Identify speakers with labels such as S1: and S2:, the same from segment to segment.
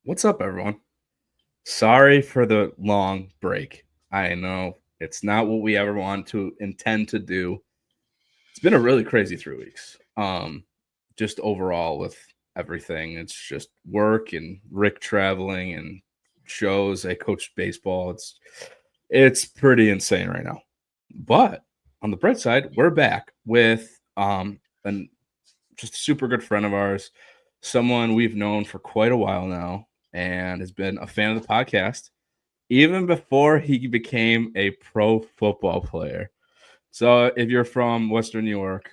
S1: What's up, everyone? Sorry for the long break. I know it's not what we ever want to intend to do. It's been a really crazy 3 weeks. Just overall with everything. It's just work and Rick traveling and shows. I coach baseball. It's pretty insane right now. But on the bright side, we're back with an just a super good friend of ours, someone we've known for quite a while now, and has been a fan of the podcast even before he became a pro football player. So if you're from Western New York,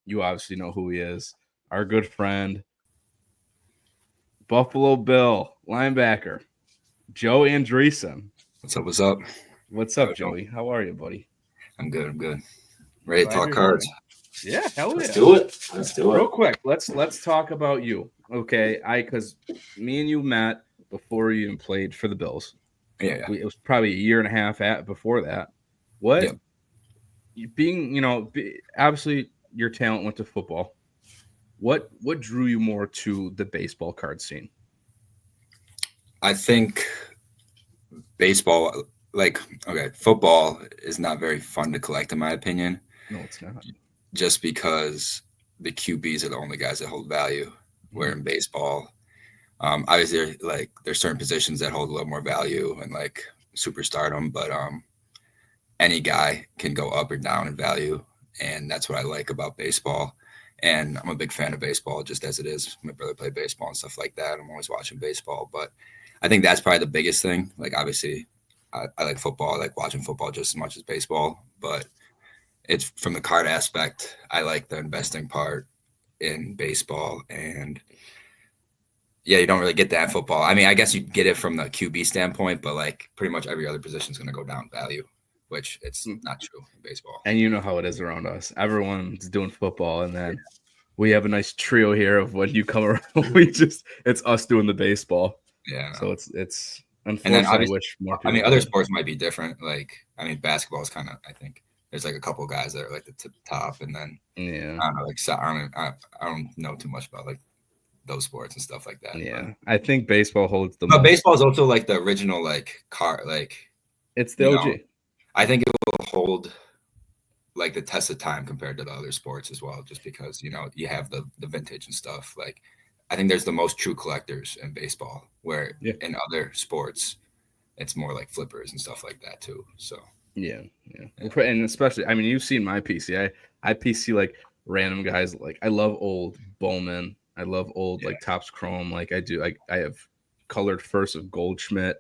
S1: you obviously know who he is. Our good friend, Buffalo Bill linebacker, Joe Andressen.
S2: What's up? What's up?
S1: What's up, Joey? How are you, buddy?
S2: I'm good. I'm good. Ready to talk cards?
S1: Yeah, hell yeah.
S3: Let's do it.
S1: Real quick, let's talk about you. Okay, because me and you met before you even played for the Bills.
S2: Yeah.
S1: It was probably a year and a half before that. What?
S2: Yep.
S1: Obviously your talent went to football. What drew you more to the baseball card scene?
S2: I think baseball, football is not very fun to collect, in my opinion.
S1: No, it's not.
S2: Just because the QBs are the only guys that hold value. Where in baseball, obviously, there's certain positions that hold a little more value and like superstardom, but any guy can go up or down in value, and that's what I like about baseball. And I'm a big fan of baseball, just as it is. My brother played baseball and stuff like that. I'm always watching baseball, but I think that's probably the biggest thing. Like, obviously, I like football. I like watching football just as much as baseball, but it's from the card aspect. I like the investing part in baseball, and yeah, you don't really get that in football. I mean, I guess you get it from the QB standpoint, but like pretty much every other position is going to go down value, which it's not true in baseball.
S1: And you know how it is around us. Everyone's doing football, and then we have a nice trio here of when you come around. It's us doing the baseball.
S2: Yeah.
S1: So it's unfortunately.
S2: And then
S1: I wish more people.
S2: Other sports might be different. Basketball is kind of, I think there's like a couple of guys that are like the top, and then I don't know too much about like those sports and stuff like that.
S1: Yeah, but I think baseball holds the.
S2: But baseball is also like the original
S1: it's the OG.
S2: I think it will hold like the test of time compared to the other sports as well, just because you have the vintage and stuff. Like, I think there's the most true collectors in baseball, where in other sports it's more like flippers and stuff like that too. So
S1: yeah. And especially, I mean, you've seen my PC. I PC like random guys. Like, I love old Bowman. I love old like Topps Chrome. Like I do. I have colored first of Goldschmidt,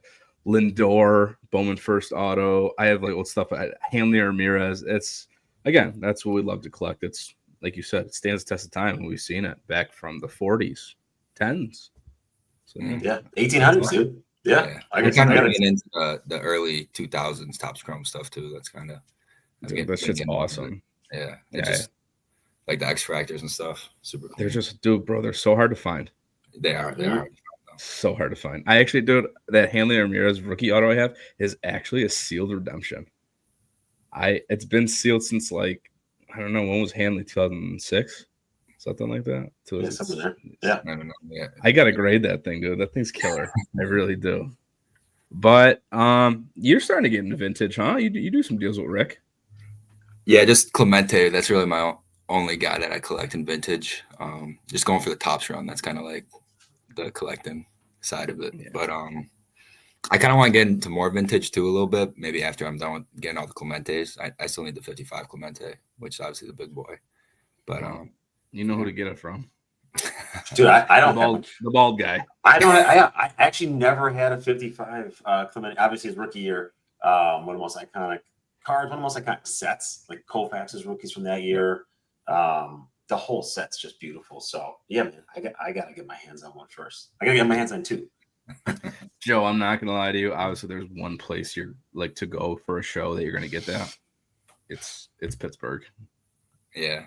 S1: Lindor, Bowman first auto. I have like old stuff. Hanley Ramirez. That's what we love to collect. It's like you said, it stands the test of time, and we've seen it back from the 40s, 10s. So,
S3: 1800s, dude. Yeah.
S2: I guess I'm getting into the early 2000s Topps Chrome stuff too. That's kind of
S1: that shit's awesome.
S2: Yeah, just like the X Fractors and stuff. Super cool.
S1: They're just, bro. They're so hard to find.
S2: They are. They are
S1: so hard to find. I actually, that Hanley Ramirez rookie auto I have is actually a sealed redemption. It's been sealed since like, I don't know, when was Hanley? 2006, something like that.
S3: Something there. Yeah,
S2: I don't know. Yeah,
S1: I gotta grade that thing, dude. That thing's killer. I really do. But you're starting to get into vintage, huh? You do some deals with Rick.
S2: Yeah, just Clemente. That's really my only guy that I collect in vintage. Just going for the Topps run. That's kind of like the collecting side of it. Yeah. But I kind of want to get into more vintage too a little bit. Maybe after I'm done with getting all the Clementes. I still need the 55 Clemente, which is obviously the big boy. But
S1: you know who to get it from.
S3: Dude, I don't
S1: the bald guy.
S3: I actually never had a 55 Clemente. Obviously his rookie year, one of the most iconic cards, one of the most iconic sets, like Koufax's rookies from that year. The whole set's just beautiful. So yeah, man, I gotta get my hands on one first. I gotta get my hands on two.
S1: Joe, I'm not gonna lie to you. Obviously, there's one place you're like to go for a show that you're gonna get that. It's Pittsburgh.
S2: Yeah,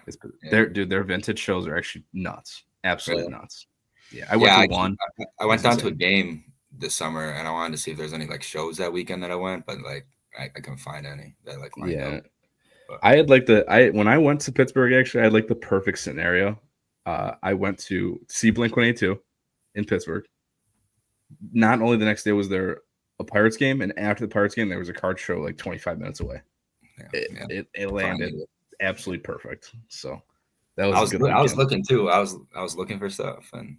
S1: their vintage shows are actually nuts, absolutely nuts. Yeah, I went to one.
S2: I went down to a game this summer, and I wanted to see if there's any like shows that weekend that I went, but like I couldn't find any that like lined up.
S1: I had when I went to Pittsburgh, actually, I had like the perfect scenario. I went to see Blink-182 in Pittsburgh. not only the next day was there a Pirates game, and after the Pirates game, there was a card show like 25 minutes away. It landed absolutely perfect. So that was a good weekend.
S2: I was looking too. I was looking for stuff, and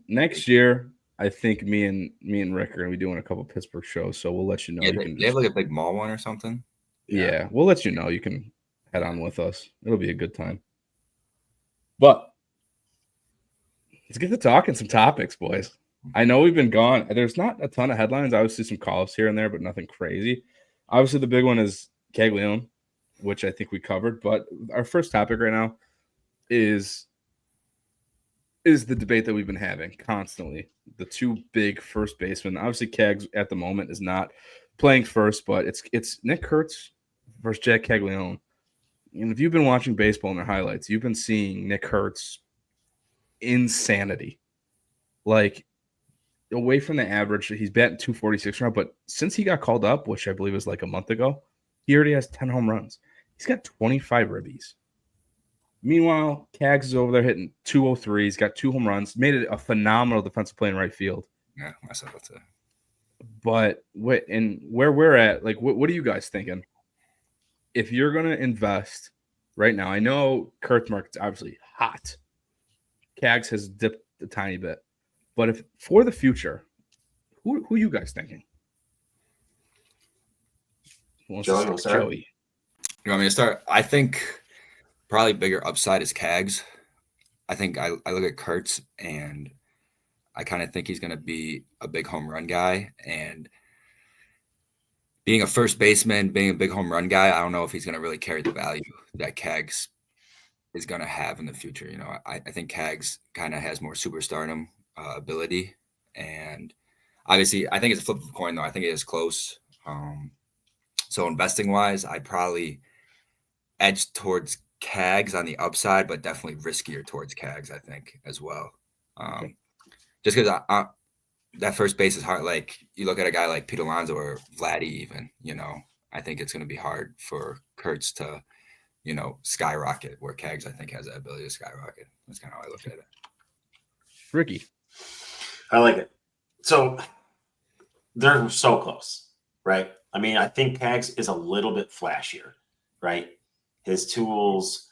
S1: next year, I think me and Rick are gonna be doing a couple Pittsburgh shows, so we'll let you know.
S2: Yeah, they have like a big mall one or something.
S1: Yeah, we'll let you know. You can head on with us. It'll be a good time. But let's get to talking some topics, boys. I know we've been gone. There's not a ton of headlines. Obviously, some call-ups here and there, but nothing crazy. Obviously, the big one is Caglione, which I think we covered. But our first topic right now is the debate that we've been having constantly. The two big first basemen. Obviously, Cags at the moment is not playing first, but it's Nick Kurtz versus Jack Caglione. And if you've been watching baseball in their highlights, you've been seeing Nick Kurtz insanity. Like, away from the average, he's batting 246 now, but since he got called up, which I believe was like a month ago, he already has 10 home runs. He's got 25 ribbies. Meanwhile, Cags is over there hitting 203. He's got 2 home runs. Made it a phenomenal defensive play in right field.
S2: Yeah, I saw that too.
S1: But where we're at, like, what are you guys thinking? If you're going to invest right now, I know Kurtz market's obviously hot. Cags has dipped a tiny bit. But if for the future, who are you guys thinking?
S3: Joey.
S2: You want me to start? I think probably bigger upside is Cags. I think I look at Kurtz and I kind of think he's going to be a big home run guy. And being a first baseman, being a big home run guy, I don't know if he's going to really carry the value that Cags is going to have in the future. You know, I think Cags kind of has more superstardom ability. And obviously, I think it's a flip of a coin, though. I think it is close. So investing-wise, I'd probably edge towards Cags on the upside, but definitely riskier towards Cags, I think, as well. Just because that first base is hard. Like, you look at a guy like Pete Alonso or Vladdy even, you know, I think it's going to be hard for Kurtz to, you know, skyrocket, where Cags, I think, has that ability to skyrocket. That's kind of how I look at it.
S1: Ricky.
S3: I like it. So they're so close, right? I mean, I think Cags is a little bit flashier, right? His tools,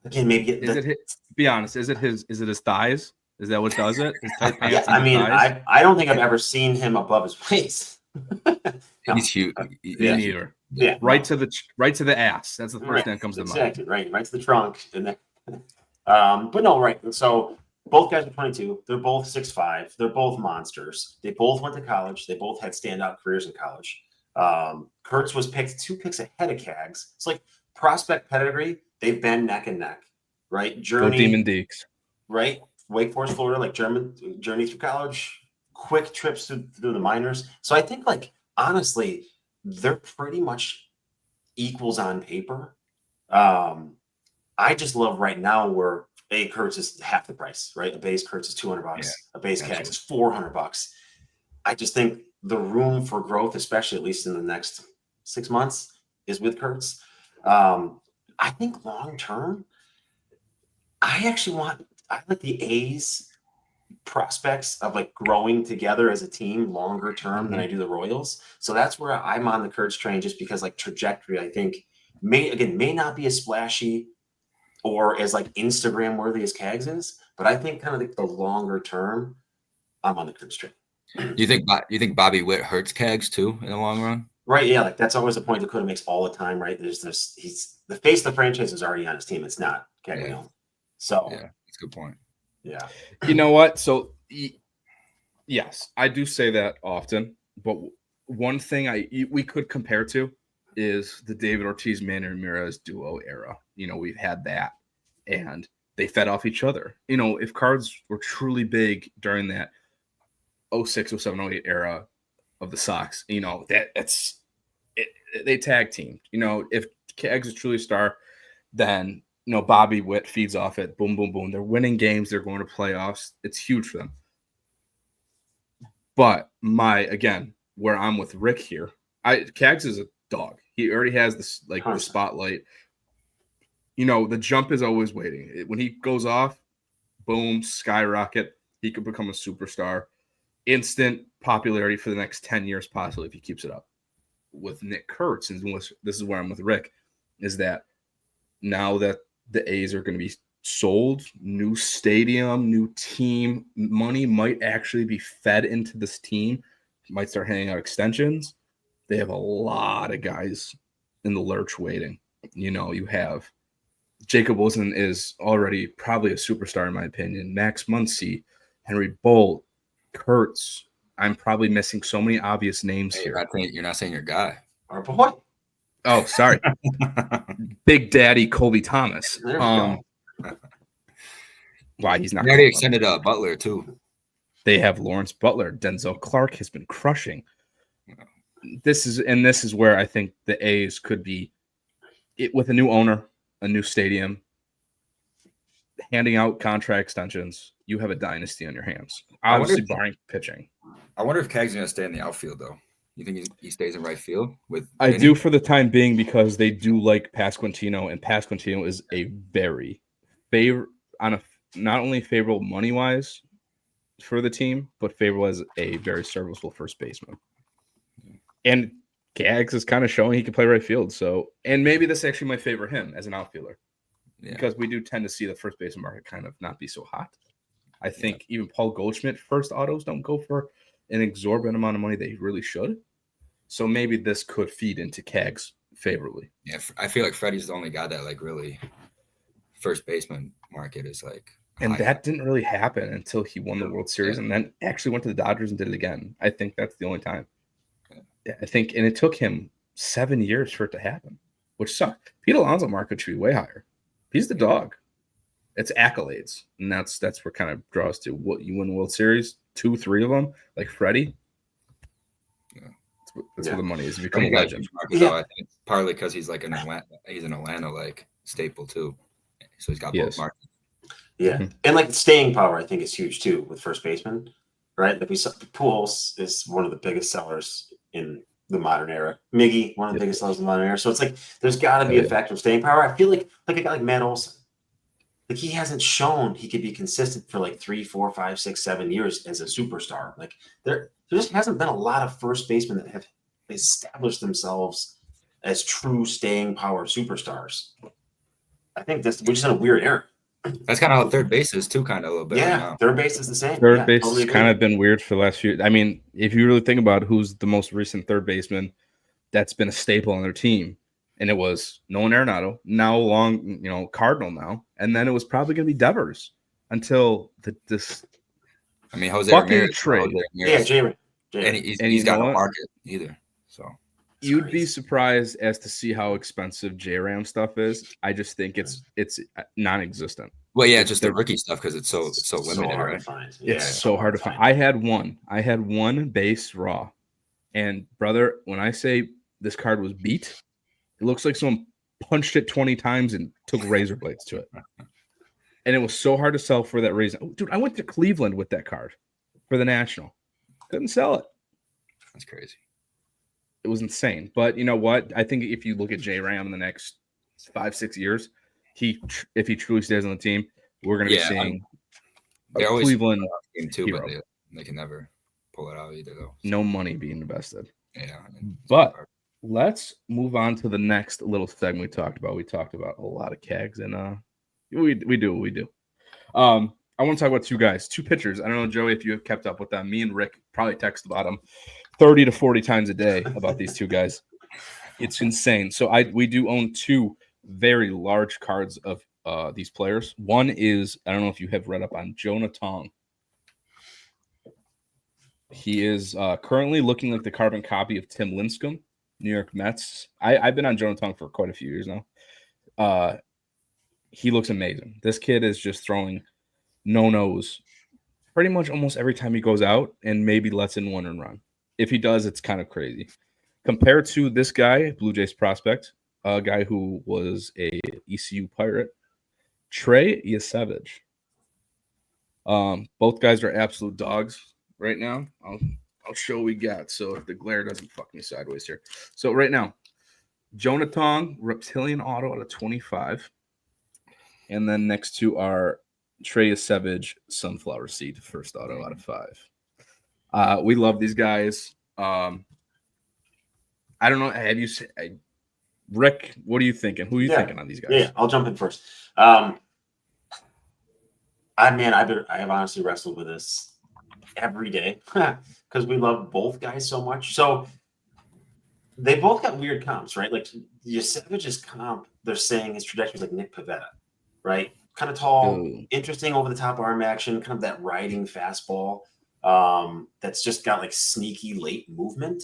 S3: again, maybe
S1: be honest, is it his thighs? Is that what does it? His tight pants?
S3: I mean, I don't think I've ever seen him above his waist.
S2: No. He's huge.
S1: Neither.
S3: Yeah.
S1: Right to the ass. That's the first thing that comes to mind.
S3: Exactly. Right to the trunk. And then, but no, right. So both guys are 22. They're both 6'5". They're both monsters. They both went to college. They both had standout careers in college. Kurtz was picked 2 picks ahead of Cags. It's like prospect pedigree. They've been neck and neck, right? Journey,
S1: go Demon Deeks.
S3: Right? Wake Forest, Florida, like journey through college, quick trips through the minors. So I think, like, honestly, they're pretty much equals on paper. I just love right now where a Kurtz is half the price, right? A base Kurtz is $200. Yeah, a base Cags is $400. I just think the room for growth, especially at least in the next 6 months, is with Kurtz. I think long term, I like the A's prospects of like growing together as a team longer term than I do the Royals. So that's where I'm on the Kurtz train, just because like trajectory, I think may not be as splashy or as like Instagram worthy as Cags is, but I think kind of like the longer term, I'm on the Kurtz train.
S2: You think Bobby Witt hurts Cags too in the long run?
S3: Right. Yeah. Like that's always a point Dakota makes all the time, right? He's the face of the franchise is already on his team. It's not Caglione. Yeah. So
S2: yeah, that's a good point.
S3: Yeah.
S1: You know what? So yes, I do say that often, but one thing we could compare to is the David Ortiz, Manny Ramirez duo era. You know, we've had that and they fed off each other. You know, if cards were truly big during that 06, 07, 08 era of the Sox, you know, they tag teamed. You know, if Cags is truly a star, then, you know, Bobby Witt feeds off it. Boom, boom, boom. They're winning games. They're going to playoffs. It's huge for them. But where I'm with Rick here, Cags is a dog. He already has this, like, the spotlight. You know, the jump is always waiting. When he goes off, boom, skyrocket. He could become a superstar. Instant popularity for the next 10 years, possibly, if he keeps it up. With Nick Kurtz, and this is where I'm with Rick, is that now that the A's are going to be sold, new stadium, new team, money might actually be fed into this team, might start handing out extensions. They have a lot of guys in the lurch waiting. You have Jacob Wilson is already probably a superstar in my opinion. Max Muncy, Henry Bolt, Kurtz. I'm probably missing so many obvious names here.
S2: You're not saying your guy.
S3: Our boy.
S1: Oh, sorry. Big Daddy Colby Thomas.
S3: There we go.
S1: Why he's not?
S2: They already extended Butler too.
S1: They have Lawrence Butler. Denzel Clark has been crushing. This is where I think the A's could be with a new owner, a new stadium, handing out contract extensions. You have a dynasty on your hands. Obviously, barring pitching.
S2: I wonder if Keg's going to stay in the outfield though. You think he stays in right field with?
S1: I do for the time being because they do like Pasquantino, and Pasquantino is a very not only favorable money wise for the team, but favorable as a very serviceable first baseman. And Gags is kind of showing he can play right field. So, and maybe this actually might favor him as an outfielder because we do tend to see the first baseman market kind of not be so hot. I think even Paul Goldschmidt first autos don't go for an exorbitant amount of money they really should. So maybe this could feed into Cags favorably.
S2: Yeah, I feel like Freddie's the only guy that like really first baseman market is like.
S1: And that didn't really happen until he won the World Series and then actually went to the Dodgers and did it again. I think that's the only time. I think, and it took him 7 years for it to happen, which sucked. Pete Alonso market should be way higher. He's the dog. It's accolades, and that's where kind of draws to what you win the World Series, 2, 3 of them, like Freddie. That's where the money is. You become a legend.
S2: I think partly because he's like an Atlanta like staple too, so he's got both markets.
S3: Yeah, and like the staying power, I think is huge too with first baseman, right? Like we saw, Pujols is one of the biggest sellers in the modern era. Miggy, one of the biggest sellers in the modern era. So it's like there's got to be a factor of staying power. I feel like a guy like Matt Olson, like he hasn't shown he could be consistent for like 3, 4, 5, 6, 7 years as a superstar. Like there just hasn't been a lot of first basemen that have established themselves as true staying power superstars. I think we're just in a weird era.
S2: That's kind of how third base is too, kind of a little bit.
S3: Yeah, right, third base is the same.
S1: Third base has kind of been weird for the last few. I mean, if you really think about who's the most recent third baseman that's been a staple on their team, and it was Nolan Arenado, now Cardinal now, and then it was probably going to be Devers until this.
S2: I mean, Jose
S1: fucking
S2: Ramirez,
S1: trade.
S3: J-Ray.
S2: And he's got no market either. So
S1: you'd be surprised as to see how expensive J-Ram stuff is. I just think it's non-existent.
S2: Well, yeah, just the rookie stuff because it's so limited,
S3: hard
S2: right?
S3: to find.
S1: It's so hard to find. I had one base raw, and brother, when I say this card was beat, it looks like someone punched it 20 times and took razor blades to it, and it was so hard to sell for that reason. Oh, dude, I went to Cleveland with that card for the National, couldn't sell it.
S2: That's crazy.
S1: It was insane. But you know what? I think if you look at J-Ram in the next 5-6 years, if he truly stays on the team, we're going to be seeing
S2: a
S1: Cleveland
S2: game too, hero. But they can never pull it out either, though.
S1: No money being invested.
S2: Yeah.
S1: But let's move on to the next little segment we talked about. We talked about a lot of Cags, and we do what we do. I want to talk about two pitchers. I don't know, Joey, if you have kept up with them. Me and Rick probably text about them 30 to 40 times a day about these two guys. It's insane. So we do own two very large cards of these players. One is, I don't know if you have read up on Jonah Tong. He is currently looking like the carbon copy of Tim Lincecum, New York Mets. I've been on Jonah Tong for quite a few years now. He looks amazing. This kid is just throwing no-nos pretty much almost every time he goes out and maybe lets in one and run. If he does, it's kind of crazy. Compared to this guy, Blue Jays prospect, a guy who was a ECU Pirate, Trey Yesavage. Both guys are absolute dogs right now. I'll show what we got. So if the glare doesn't fuck me sideways here. So right now, Jonah Tong, Reptilian Auto out of 25. And then next to are Trey Yesavage, sunflower seed, first auto out of 5. We love these guys. I don't know. Have you, Rick? What are you thinking? Who are you thinking on these guys?
S3: Yeah, I'll jump in first. I have honestly wrestled with this every day because we love both guys so much. So they both got weird comps, right? Like Yesavage's comp, they're saying his trajectory is like Nick Pivetta, right? Kind of tall, interesting over the top arm action, kind of that riding fastball that's just got like sneaky late movement.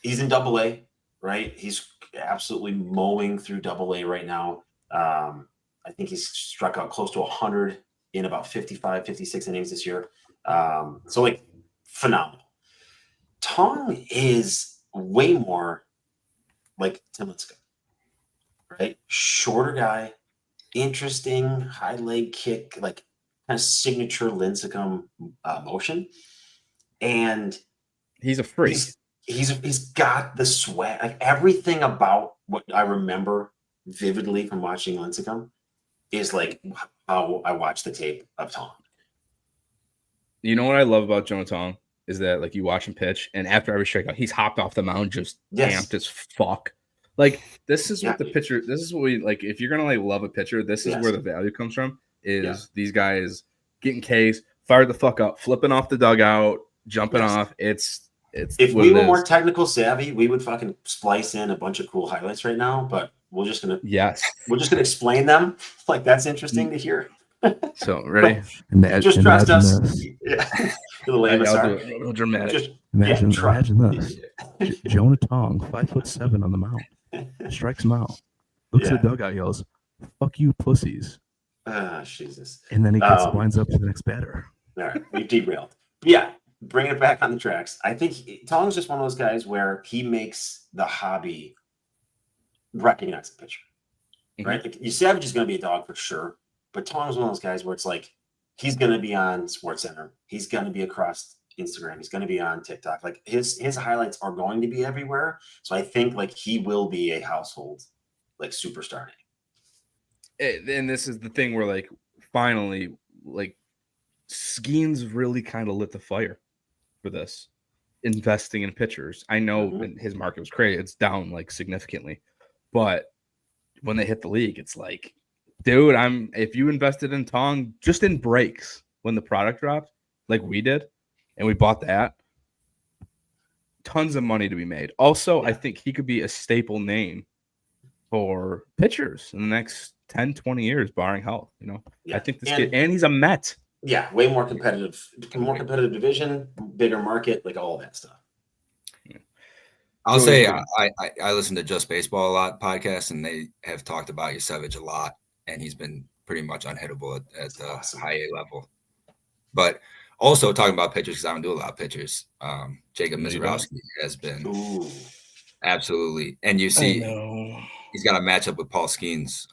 S3: He's in AA, right? He's absolutely mowing through AA right now. I think he's struck out close to 100 in about 55, 56 innings this year. So like phenomenal. Tong is way more like Tim Lincecum, right? Shorter guy, interesting high leg kick, like kind of signature Lincecum motion. And
S1: he's a freak.
S3: He's got the swag. Like everything about what I remember vividly from watching Lincecum is like how I watched the tape of Tong.
S1: You know what I love about Jonah Tong is that like you watch him pitch, and after every strikeout, he's hopped off the mound just amped as fuck. Like this is what the pitcher. This is what we like. If you're gonna like love a pitcher, this is where the value comes from. Is these guys getting Ks, fired the fuck up, flipping off the dugout, jumping off. It's
S3: if we were more technical savvy, we would fucking splice in a bunch of cool highlights right now. But we're just gonna explain them. Like that's interesting to hear.
S1: So ready?
S3: Just trust us. Yeah.
S1: Real dramatic.
S4: Imagine this. Jonah Tong, 5'7" on the mound, strikes him out. Looks at the dugout, yells, "Fuck you, pussies!"
S3: Jesus.
S4: And then he winds up to the next batter.
S3: All right, we derailed. Yeah, bringing it back on the tracks. I think Tong's just one of those guys where he makes the hobby recognize the pitcher. Right? Like, Yesavage is going to be a dog for sure. But Tong's one of those guys where it's like he's going to be on SportsCenter. He's going to be across Instagram. He's going to be on TikTok. Like his highlights are going to be everywhere. So I think like he will be a household like superstar name.
S1: And this is the thing where like finally like Skeens really kind of lit the fire for this investing in pitchers. I know his market was crazy. It's down like significantly, but when they hit the league, it's like, dude, if you invested in Tong just in breaks when the product dropped, like we did, and we bought that, tons of money to be made. Also, I think he could be a staple name for pitchers in the next 10, 20 years, barring health. You know, I think this kid, and he's a Met.
S3: Yeah, way more competitive division, bigger market, like all that stuff.
S2: I'll say I listen to Just Baseball a lot podcast, and they have talked about Yesavage a lot. And he's been pretty much unhittable at the high A level. But also talking about pitchers, because I don't do a lot of pitchers, Jacob Mizorowski has been absolutely. And you see he's got a matchup with Paul Skeens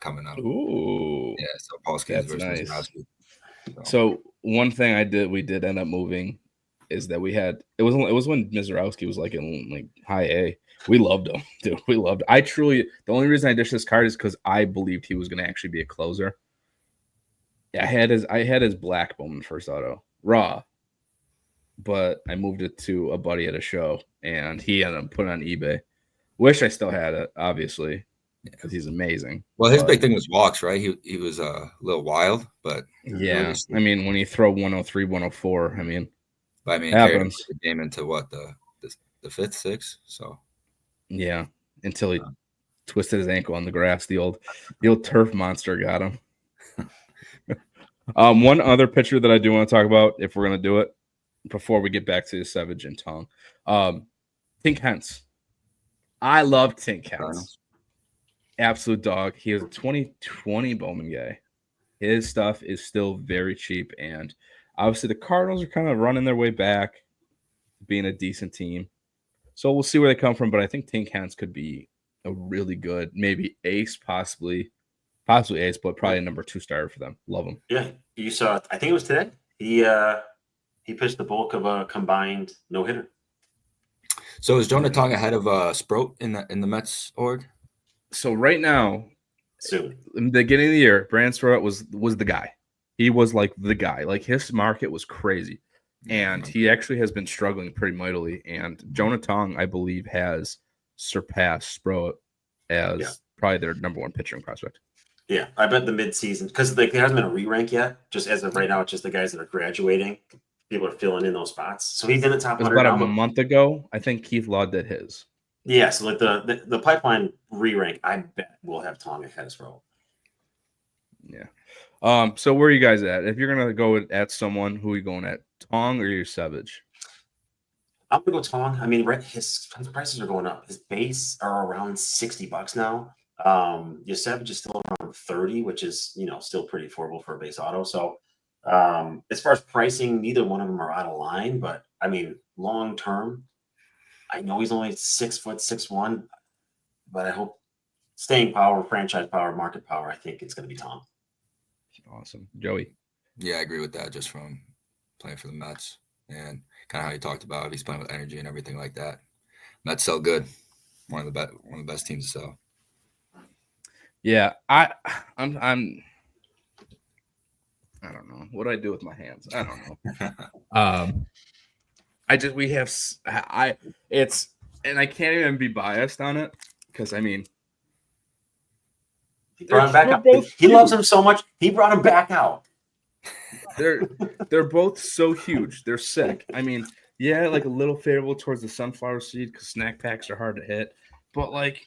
S2: coming up.
S1: Ooh.
S2: Yeah, so Paul Skeens versus Mizorowski.
S1: So one thing we did end up moving is that it was when Mizorowski was like in like high A. We loved him, dude. We loved him. The only reason I dished this card is because I believed he was going to actually be a closer. Yeah, I had his black Bowman first auto, raw, but I moved it to a buddy at a show, and he ended up putting it on eBay. Wish I still had it, obviously, because he's amazing.
S2: Well, his big thing was walks, right? He was a little wild, but
S1: yeah, I mean, when you throw 103, 104, I mean,
S2: happens. The game into what the fifth, sixth, so.
S1: Yeah, until he twisted his ankle on the grass. The old turf monster got him. One other pitcher that I do want to talk about, if we're going to do it, before we get back to Yesavage and Tong, Tink Hence. I love Tink Hence. Absolute dog. He is a 2020 Bowman guy. His stuff is still very cheap, and obviously the Cardinals are kind of running their way back, being a decent team. So we'll see where they come from, but I think Tink Hence could be a really good, maybe ace, possibly ace, but probably a number 2 starter for them. Love him.
S3: Yeah, you saw. I think it was today. He pitched the bulk of a combined no-hitter.
S2: So is Jonah Tong ahead of Sproat in the Mets org?
S1: So right now,
S3: soon.
S1: In the beginning of the year, Brandon Strout was the guy. He was like the guy. Like his market was crazy. And he actually has been struggling pretty mightily. And Jonah Tong, I believe, has surpassed Sproat as probably their number one pitching prospect.
S3: Yeah, I bet the midseason, because like there hasn't been a re-rank yet. Just as of right now, it's just the guys that are graduating. People are filling in those spots. So he's in the top 100
S1: about
S3: now.
S1: a month ago, I think Keith Law did his.
S3: Yeah, so like the pipeline re-rank, I bet we'll have Tong ahead as well.
S1: Yeah. So where are you guys at? If you're gonna go at someone, who are you going at? Tong or Yesavage?
S3: I'm gonna go Tong. I mean, his prices are going up. His base are around $60 now. Yesavage is still around 30, which is still pretty affordable for a base auto. So as far as pricing, neither one of them are out of line. But I mean, long term, I know he's only 6 foot 6'1", but I hope staying power, franchise power, market power, I think it's gonna be Tong.
S1: Awesome. Joey.
S2: Yeah, I agree with that. Just from playing for the Mets and kind of how you talked about, he's playing with energy and everything like that. Mets sell good. One of the best teams to sell.
S1: Yeah, I don't know. What do I do with my hands? I don't know. And I can't even be biased on it because I mean,
S3: he brought him back out. He loves him so much. He brought him back out.
S1: They're both so huge. They're sick. I mean, yeah, like a little favorable towards the sunflower seed because snack packs are hard to hit. But like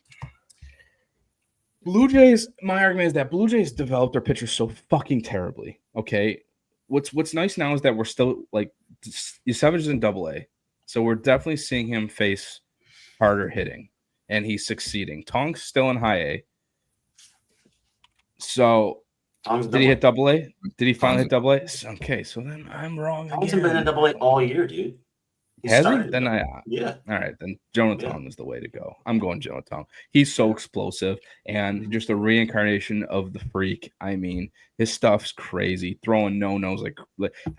S1: Blue Jays, my argument is that Blue Jays developed their pitchers so fucking terribly. Okay. What's nice now is that we're still like Yesavage is in Double-A. So we're definitely seeing him face harder hitting. And he's succeeding. Tong's still in High A. So did he hit Double-A? Did he finally hit Double-A? Okay, so then I'm wrong.
S3: Tong's been in Double-A all year, dude.
S1: Has he? Then
S3: yeah.
S1: All right, then Jonah Tong is the way to go. I'm going Jonah Tong. He's so explosive and just a reincarnation of the freak. I mean, his stuff's crazy. Throwing no-nos like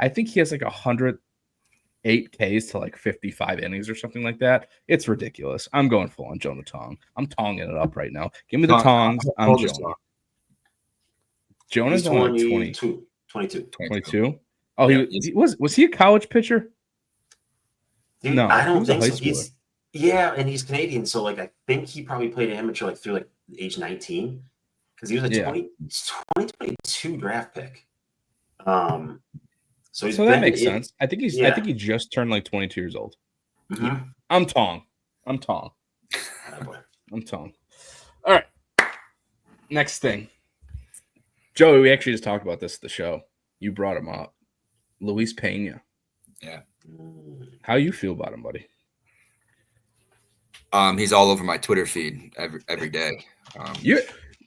S1: I think he has like 108 Ks to like 55 innings or something like that. It's ridiculous. I'm going full on Jonah Tong. I'm tonging it up right now. Give me the tongs. I'm Jonah. Jonah's only 22. Oh, yeah, he was he a college pitcher?
S3: Dude, no, I don't think so. And he's Canadian, so like I think he probably played amateur like through like age 19 because he was a 2022 draft pick. So
S1: that makes sense. I think he just turned like 22 years old.
S3: Mm-hmm.
S1: I'm Tong. I'm Tong. All right. Next thing. Joey, we actually just talked about this at the show. You brought him up. Luis Pena.
S2: Yeah.
S1: How you feel about him, buddy?
S2: He's all over my Twitter feed every day.
S1: You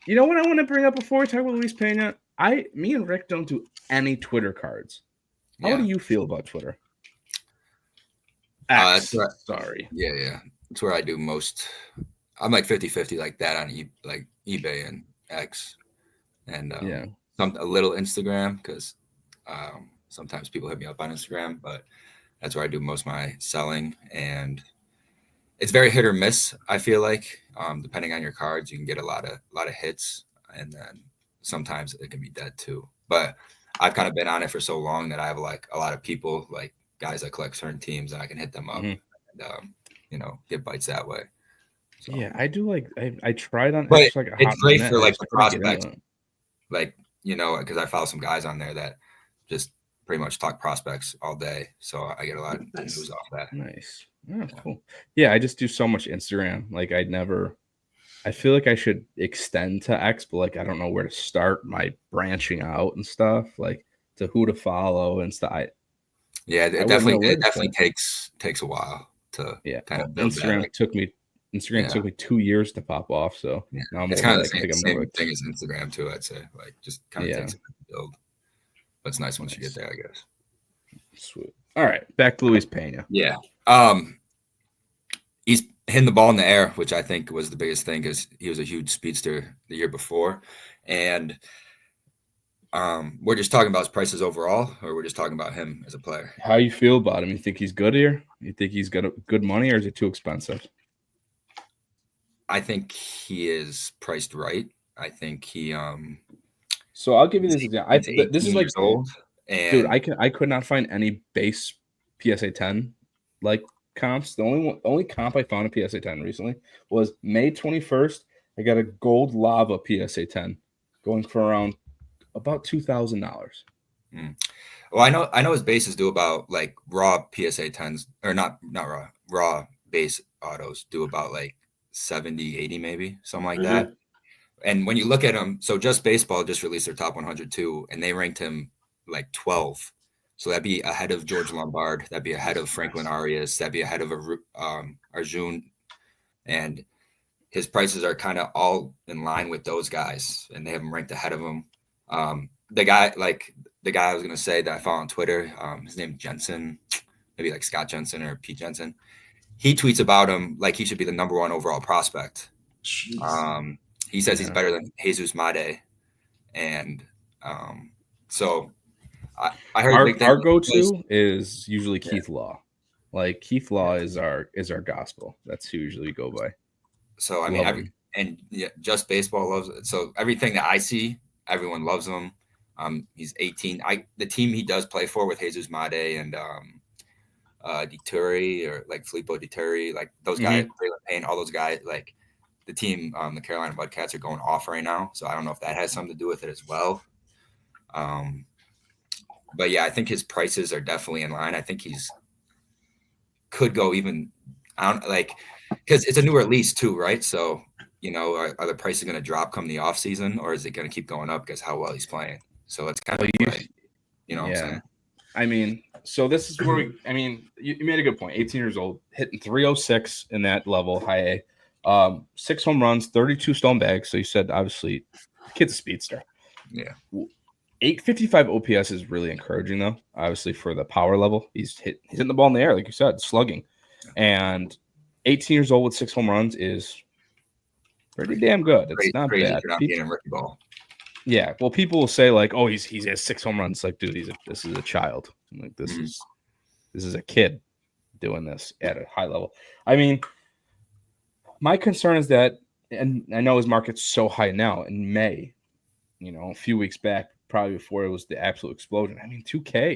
S1: know what I want to bring up before we talk about Luis Pena? Me and Rick don't do any Twitter cards. How do you feel about Twitter? Sorry.
S2: Yeah. That's where I do most. I'm like 50-50 like that on eBay and X. And a little Instagram because sometimes people hit me up on Instagram, but that's where I do most of my selling. And it's very hit or miss. I feel like depending on your cards, you can get a lot of hits, and then sometimes it can be dead too. But I've kind of been on it for so long that I have like a lot of people, like guys that collect certain teams, and I can hit them up and get bites that way. So.
S1: Yeah, I do like I tried on.
S2: But it's great for like the prospects. Like, because I follow some guys on there that just pretty much talk prospects all day. So I get a lot of news off that.
S1: Nice. Oh, cool. Yeah, I just do so much Instagram. Like I feel like I should extend to X, but like I don't know where to start my branching out and stuff, like to who to follow and stuff.
S2: It definitely takes a while to kind of build
S1: Instagram
S2: that.
S1: took me 2 years to pop off. So
S2: now it's kind of the same thing as Instagram too, I'd say. Like just kind of takes a bit to build. But it's nice once you get there, I guess.
S1: Sweet. All right, back to Luis Pena.
S2: Yeah. He's hitting the ball in the air, which I think was the biggest thing because he was a huge speedster the year before. And we're just talking about his prices overall, or we're just talking about him as a player?
S1: How you feel about him? You think he's good here? You think he's got good money, or is it too expensive?
S2: I think he is priced right. I think he
S1: So I'll give you this example.
S2: he's
S1: This is
S2: 18
S1: like
S2: years old, and
S1: dude, I could not find any base PSA 10 like comps. The only comp I found in PSA 10 recently was May 21st. I got a gold lava PSA 10 going for around about $2,000.
S2: Well, I know his bases do about like raw PSA 10s, or not raw base autos do about like 70, 80 maybe, something like that. And when you look at him, so Just Baseball just released their top 100 too, and they ranked him like 12. So that'd be ahead of George Lombard. That'd be ahead of Franklin Arias. That'd be ahead of Arjun. And his prices are kind of all in line with those guys, and they have him ranked ahead of him. The guy I was going to say that I follow on Twitter, his name's Jensen, maybe like Scott Jensen or Pete Jensen. He tweets about him like he should be the number 1 overall prospect.
S3: Jeez.
S2: He says he's better than Jesus Made. And so I heard
S1: our go-to is usually Keith Law. Like Keith Law is our gospel. That's who usually we go by.
S2: So I mean, Just Baseball loves it. So everything that I see, everyone loves him. He's 18. The team he does play for with Jesus Made and Dituri, or like Filippo Dituri, like those guys, Payne, all those guys, like the team, the Carolina Mudcats are going off right now. So I don't know if that has something to do with it as well. But yeah, I think his prices are definitely in line. I think could go even, because it's a new release too, right? So, are the prices going to drop come the off season, or is it going to keep going up because how well he's playing? So it's kind of what I'm saying?
S1: I mean, so this is where you made a good point. 18 years old, hitting 306 in that level, high A, 6 home runs, 32 stolen bags. So you said obviously, the kid's a speedster.
S2: Yeah.
S1: 855 OPS is really encouraging though. Obviously for the power level, he's hitting the ball in the air, like you said, slugging, and 18 years old with 6 home runs is pretty damn good. It's not bad.
S2: For not being a rookie ball.
S1: Yeah, well, people will say like, "Oh, he has 6 home runs." Like, dude, this is a child. Like, this is a kid doing this at a high level. I mean, my concern is that, and I know his market's so high now. In May, a few weeks back, probably before it was the absolute explosion. I mean,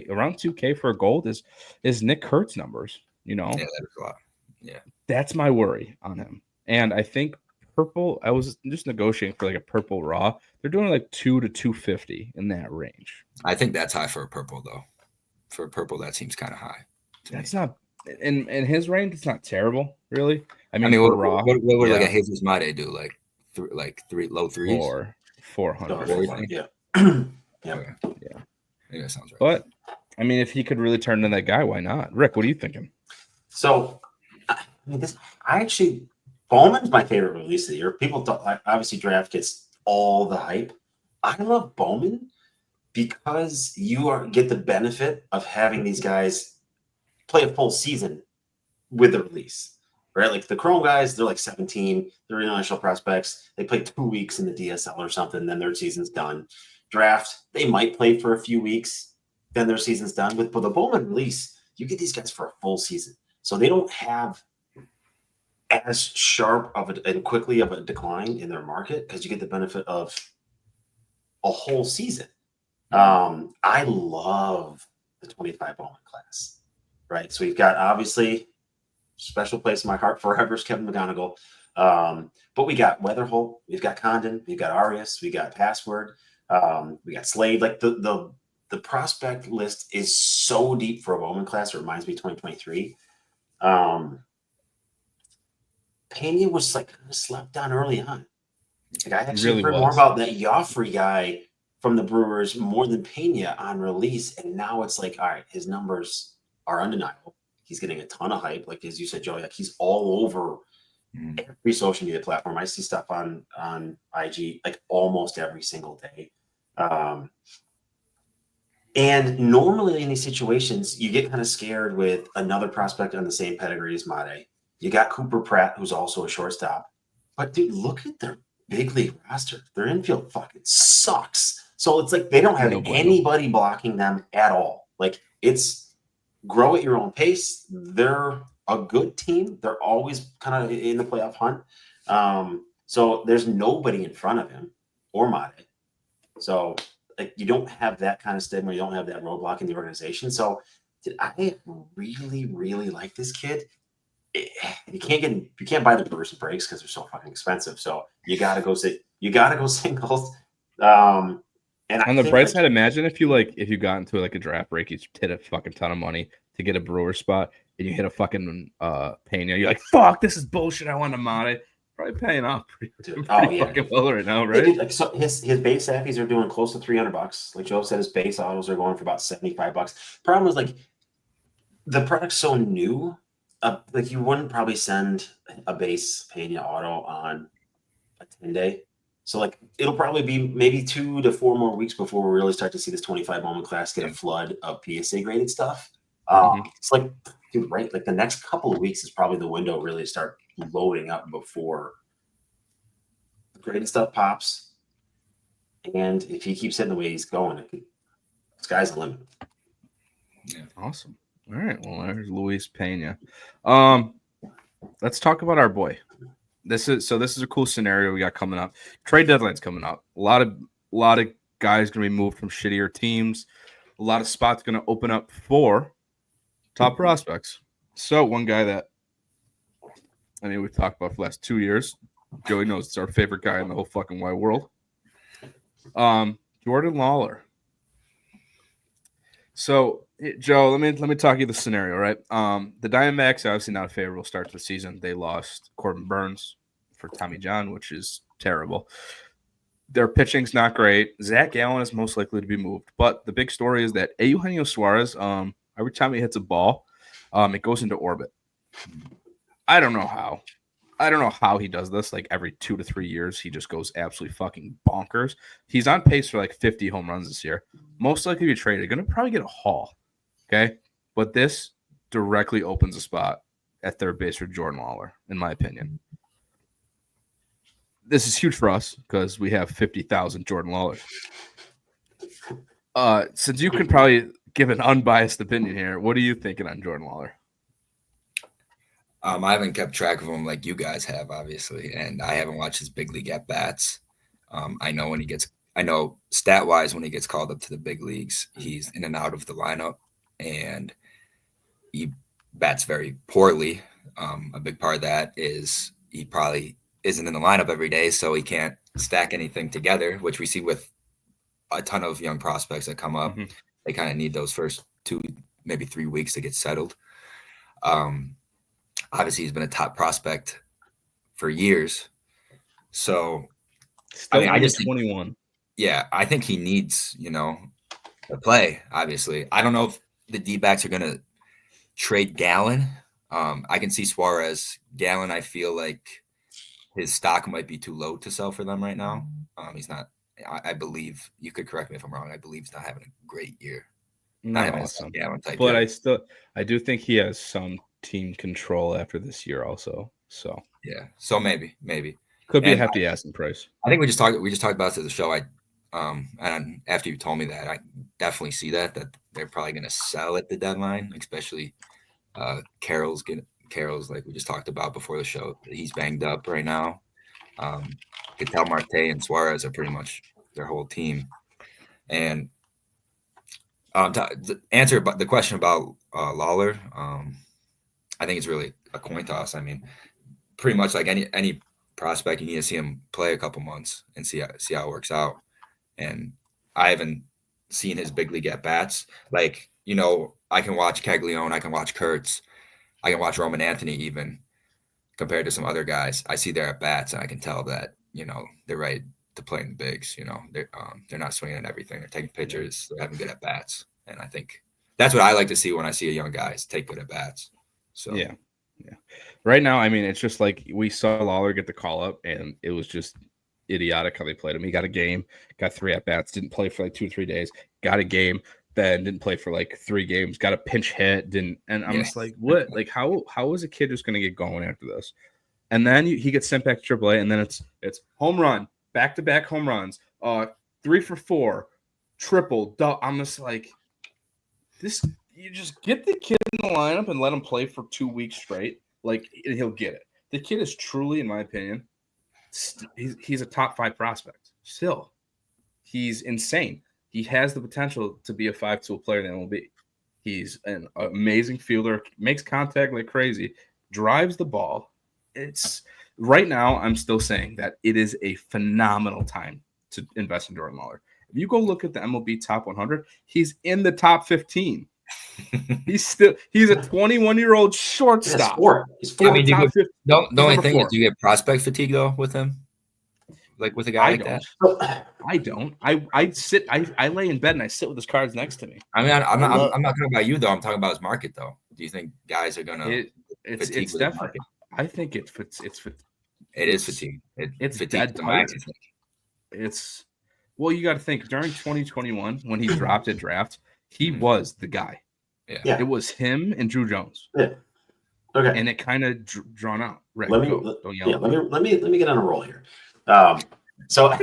S1: around 2K for a gold is Nick Kurtz numbers.
S2: Yeah, that is a lot. Yeah,
S1: that's my worry on him, and I think. Purple, I was just negotiating for like a purple raw. They're doing like 2 to 250 in that range.
S2: I think that's high for a purple though. For a purple, that seems kind of high.
S1: That's not in his range. It's not terrible, really. I mean
S2: what
S1: raw.
S2: What would like a Jesus Made do? Like low threes,
S1: 400.
S3: Yeah.
S2: Yeah, that sounds right.
S1: But I mean, if he could really turn into that guy, why not? Rick, what are you thinking?
S3: So, Bowman's my favorite release of the year. People obviously draft gets all the hype. I love Bowman because you get the benefit of having these guys play a full season with the release, right? Like the Chrome guys, they're like 17. They're international prospects. They play 2 weeks in the DSL or something, then their season's done. Draft, they might play for a few weeks, then their season's done. With the Bowman release, you get these guys for a full season. So they don't have as sharp and quickly of a decline in their market because you get the benefit of a whole season. I love the 25 Bowman class, right? So we've got obviously special place in my heart forever is Kevin McGonigal. But we got Weatherholt, we've got Condon, we've got Arias, we got Password, we got Slade. Like the prospect list is so deep for a Bowman class. It reminds me of 2023. Pena was like kind of slept on early on. Like I actually heard more about that Joffrey guy from the Brewers more than Pena on release, and now it's like, all right, his numbers are undeniable. He's getting a ton of hype, like as you said, Joey. Like he's all over every social media platform. I see stuff on IG like almost every single day. And normally in these situations, you get kind of scared with another prospect on the same pedigree as Made. You got Cooper Pratt, who's also a shortstop. But, dude, look at their big league roster. Their infield fucking sucks. So it's like they don't have anybody blocking them at all. Like, it's grow at your own pace. They're a good team. They're always kind of in the playoff hunt. So there's nobody in front of him. or Mate. So like you don't have that kind of stigma, you don't have that roadblock in the organization. So I really, really like this kid. You can't buy the Brewers and breaks because they're so fucking expensive. So you gotta go singles. And
S1: On the bright side, imagine if you got into like a draft break, you hit a fucking ton of money to get a Brewer spot, and you hit a fucking Pena. You're like, fuck, this is bullshit. I want a Mate. Probably paying off pretty fucking well right now, right?
S3: Yeah, dude, like, so his base Affies are doing close to $300. Like Joe said, his base autos are going for about $75. Problem is like the product's so new. Like you wouldn't probably send a base Pena auto on a 10-day. So like it'll probably be maybe 2 to 4 more weeks before we really start to see this 25 moment class get a flood of PSA graded stuff. It's like, dude, right? Like the next couple of weeks is probably the window really to start loading up before the graded stuff pops. And if he keeps hitting the way he's going, sky's the limit.
S1: Yeah, awesome. All right, well, there's Luis Pena. Let's talk about our boy. This is a cool scenario we got coming up. Trade deadline's coming up. A lot of guys gonna be moved from shittier teams. A lot of spots gonna open up for top prospects. So one guy that we've talked about for the last 2 years. Joey knows it's our favorite guy in the whole fucking wide world. Jordan Lawler. So Joe, let me talk you the scenario, right? The Diamondbacks obviously not a favorable start to the season. They lost Corbin Burns for Tommy John, which is terrible. Their pitching's not great. Zach Gallen is most likely to be moved, but the big story is that Eugenio Suarez, every time he hits a ball, it goes into orbit. I don't know how he does this. Like every 2 to 3 years, he just goes absolutely fucking bonkers. He's on pace for like 50 home runs this year. Most likely to be traded. Going to probably get a haul. Okay. But this directly opens a spot at third base for Jordan Lawler, in my opinion. This is huge for us because we have 50,000 Jordan Lawlers. Since you can probably give an unbiased opinion here, what are you thinking on Jordan Lawler?
S2: I haven't kept track of him like you guys have, obviously, and I haven't watched his big league at bats. I know stat wise when he gets called up to the big leagues, he's in and out of the lineup, and he bats very poorly. A big part of that is he probably isn't in the lineup every day, so he can't stack anything together, which we see with a ton of young prospects that come up. Mm-hmm. They kind of need those first 2, maybe 3 weeks to get settled. Obviously, he's been a top prospect for years. So,
S1: I just 21.
S2: Yeah, I think he needs, to play, obviously. I don't know if the D-backs are going to trade Gallen. I can see Suarez. Gallen, I feel like his stock might be too low to sell for them right now. He's not – I believe – you could correct me if I'm wrong. I believe he's not having a great year.
S1: Not having a Gallen type year. I do think he has some – team control after this year also. So
S2: yeah. So maybe.
S1: Could be a hefty asking price.
S2: I think we just talked about it to the show. And after you told me that, I definitely see that they're probably gonna sell at the deadline, especially Carroll's like we just talked about before the show. He's banged up right now. Ketel Marte and Suarez are pretty much their whole team. And to answer the question about Lawler, I think it's really a coin toss. I mean, pretty much like any prospect, you need to see him play a couple months and see how it works out. And I haven't seen his big league at bats. Like, I can watch Caglione, I can watch Kurtz, I can watch Roman Anthony even compared to some other guys. I see their at bats and I can tell that, they're ready to play in the bigs. They're not swinging at everything. They're taking pitchers. They're having good at bats. And I think that's what I like to see when I see a young guy take good at bats. So
S1: yeah. Right now, I mean, it's just like we saw Lawler get the call up, and it was just idiotic how they played him. He got a game, got 3 at bats, didn't play for like 2 or 3 days, got a game, then didn't play for like 3 games, got a pinch hit, didn't. And I'm just like, what? Like, how is a kid just going to get going after this? And then he gets sent back to AAA, and then it's home run, back-to-back home runs, 3 for 4, triple. I'm just like, this. You just get the kid in the lineup and let him play for 2 weeks straight, and he'll get it. The kid is truly, in my opinion, he's a top 5 prospect. still, he's insane. He has the potential to be a 5-tool player in the MLB. He's an amazing fielder, makes contact like crazy, drives the ball. It's right now, I'm still saying that it is a phenomenal time to invest in Jordan Lawler. If you go look at the MLB top 100, he's in the top 15. He's a 21-year-old shortstop.
S3: He's four.
S2: I mean,
S1: top 15.
S2: the only thing is,
S1: 4.
S2: do you get prospect fatigue though with him? Like with a guy like that?
S1: I don't. I lay in bed and I sit with his cards next to me.
S2: I mean, I'm not talking about you though. I'm talking about his market though. Do you think guys are gonna?
S1: It's definitely. I think it is fatigue. It's dead tired. It's you got to think during 2021 when he dropped at draft, he was the guy.
S2: Yeah.
S1: It was him and Drew Jones.
S3: Yeah. Okay.
S1: And it kind of drawn out. Right.
S3: Let me get on a roll here. So, all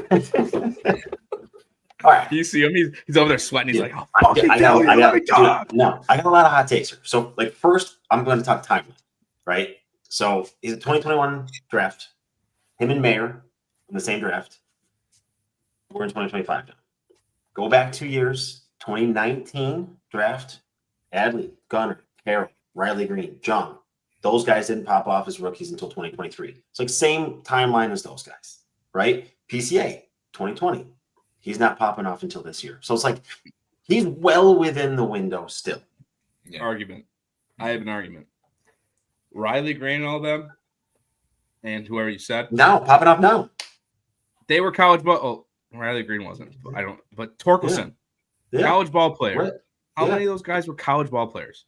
S3: right.
S1: You see him? He's over there sweating. He's like, "Oh,
S3: I got a lot of hot takes here. So, like, first, I'm going to talk timeline, right? So, he's a 2021 draft. Him and Mayer in the same draft. We're in 2025 now. Go back 2 years. 2019 draft. Adley, Gunnar, Carroll, Riley Green, John. Those guys didn't pop off as rookies until 2023. It's like same timeline as those guys, right? PCA, 2020. He's not popping off until this year. So it's like he's well within the window still.
S1: Yeah. Argument. I have an argument. Riley Green and all them, and whoever you said.
S3: Now, popping off now.
S1: They were college ball. Oh, Riley Green wasn't. But Torkelson, college ball player. Right. How many of those guys were college ball players?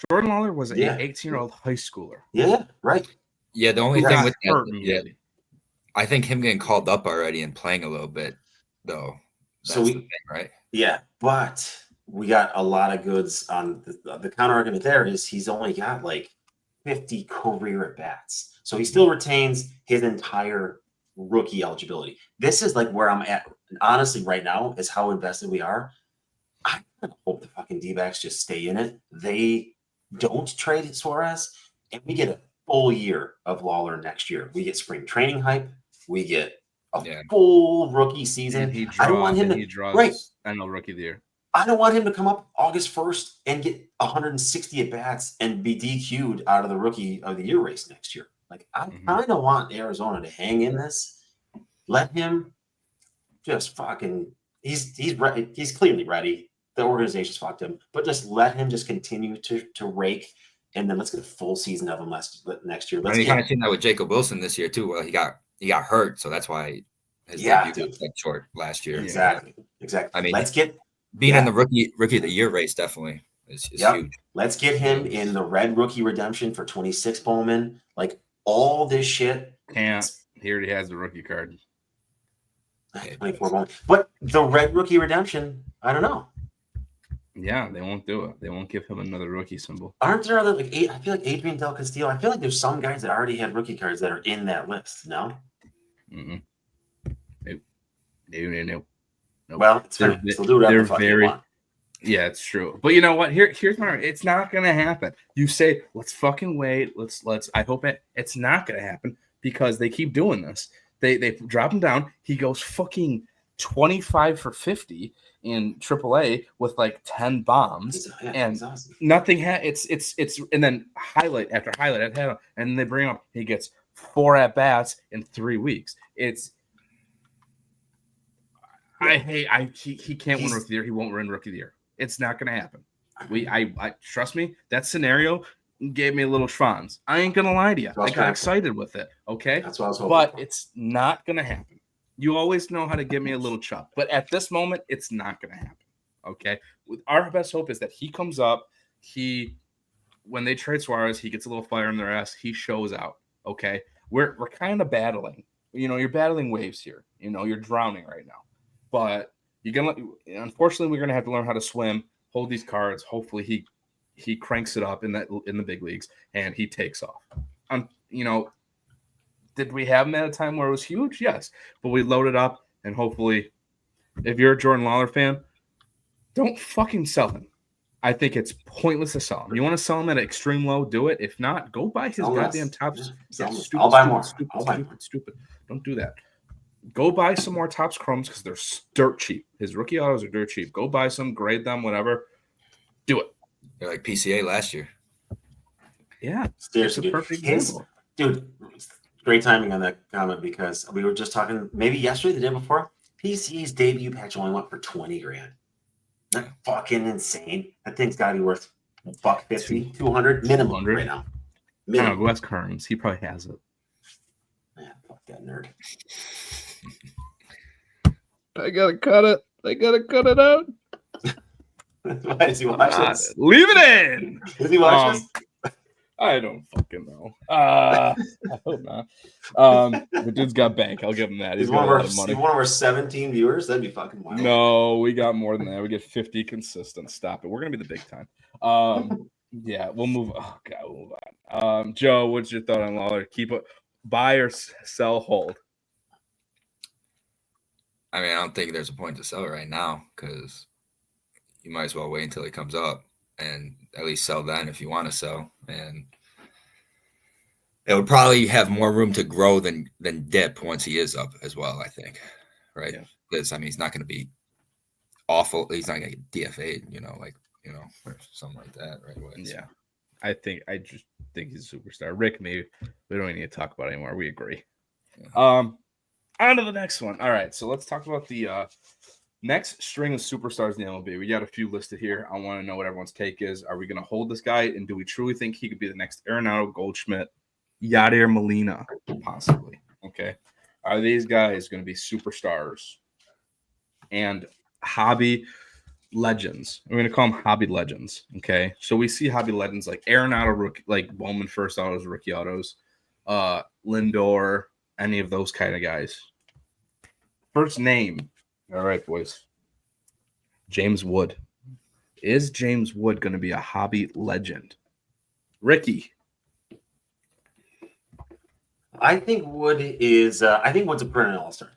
S1: Jordan Lawler was an 18-year-old high schooler.
S3: Yeah, right.
S2: Yeah, the only thing with that, I think him getting called up already and playing a little bit, though. That's the thing, right?
S3: Yeah, but we got a lot of goods on the counter argument. There is he's only got like 50 career at bats, so he still retains his entire rookie eligibility. This is like where I'm at. Honestly, right now is how invested we are. I hope the fucking D-backs just stay in it. They don't trade Suarez, and we get a full year of Lawler next year. We get spring training hype. We get a full rookie season. I don't want him to
S1: NL Rookie of the Year.
S3: I don't want him to come up August 1st and get 160 at bats and be DQ'd out of the Rookie of the Year race next year. Like I kind of want Arizona to hang in this. Let him just fucking. He's ready. He's clearly ready. The organization's fucked him, but just let him just continue to rake, and then let's get a full season of him next year.
S2: You kind of seen that with Jacob Wilson this year too. Well, he got hurt, so that's why his debut was like short last year.
S3: Exactly. I mean, let's get
S2: being in the rookie of the year race definitely is huge.
S3: Let's get him in the red rookie redemption for 26 Bowman. Like all this shit.
S1: Yeah, he already has the rookie card.
S3: 24 Bowman, but the red rookie redemption, I don't know.
S1: Yeah, they won't do it. They won't give him another rookie symbol.
S3: Aren't there other I feel like Adrian Del Castillo. I feel like there's some guys that already had rookie cards that are in that list. No.
S1: No.
S3: Well, it's fair. They'll do whatever the fuck they want.
S1: Yeah, it's true. But you know what? Here's my. It's not gonna happen. You say let's fucking wait. Let's. I hope it's not gonna happen because they keep doing this. They drop him down. He goes fucking 25 for 50 in AAA with like 10 bombs and awesome. Nothing. It's and then highlight after highlight, and they bring up he gets 4 at bats in 3 weeks. He can't win Rookie of the Year. He won't win Rookie of the Year. It's not going to happen. I trust me. That scenario gave me a little schwanz. I ain't gonna lie to you. I got excited with it. Okay,
S3: that's what I was hoping.
S1: But it's not gonna happen. You always know how to give me a little chop, but at this moment, it's not gonna happen. Okay, our best hope is that he comes up. When they trade Suarez, he gets a little fire in their ass. He shows out. Okay, we're kind of battling. You're battling waves here. You're drowning right now. But unfortunately, we're gonna have to learn how to swim. Hold these cards. Hopefully, he cranks it up in the big leagues and he takes off. Did we have him at a time where it was huge? Yes, but we loaded up and hopefully, if you're a Jordan Lawler fan, don't fucking sell him. I think it's pointless to sell him. You want to sell him at an extreme low? Do it. If not, go buy his goddamn tops.
S3: I'll buy more.
S1: Stupid. Don't do that. Go buy some more Topps Chromes because they're dirt cheap. His rookie autos are dirt cheap. Go buy some, grade them, whatever. Do it.
S2: They're like PCA last year.
S1: Yeah,
S3: Seriously,
S1: it's a perfect
S3: dude.
S1: example.
S3: Dude, great timing on that comment because we were just talking maybe yesterday, the day before. PCA's debut patch only went for $20,000. Not fucking insane. That thing's got to be worth $150, $200 minimum
S1: 200?
S3: right now.
S1: I don't
S3: Minimum.
S1: know. Wes Kearns, he probably has it.
S3: Man, fuck that nerd.
S1: I gotta cut it. I gotta cut it out.
S3: Why does he watch this?
S1: Leave it in.
S3: Does he watch this?
S1: I don't fucking know. I hope not. The dude's got bank. I'll give him that.
S3: He's
S1: got
S3: one of
S1: a
S3: our
S1: lot of money.
S3: 17 viewers. That'd be fucking wild.
S1: No, we got more than that. We get 50 consistent. Stop it. We're gonna be the big time. Yeah, we'll move. Oh god, we'll move on. Joe, what's your thought on Lawler? Keep it, buy or sell, hold.
S2: I mean, I don't think there's a point to sell it right now because you might as well wait until he comes up and at least sell then if you want to sell. And it would probably have more room to grow than dip once he is up as well, I think. Right? Because, I mean, he's not going to be awful. He's not going to get DFA'd, or something like that right away.
S1: Yeah. I just think he's a superstar. Rick, maybe we don't even need to talk about it anymore. We agree. Yeah. On to the next one. All right, so let's talk about the next string of superstars in the MLB. We got a few listed here. I want to know what everyone's take is. Are we going to hold this guy, and do we truly think he could be the next Arenado, Goldschmidt, Yadier Molina, possibly? Okay. Are these guys going to be superstars and hobby legends? We're going to call them hobby legends, okay? So we see hobby legends like Arenado, rookie, like Bowman first autos, rookie autos, Lindor, any of those kind of guys. First name. All right, boys. James Wood. Is James Wood going to be a hobby legend? Ricky.
S3: I think Wood's a perennial all-star.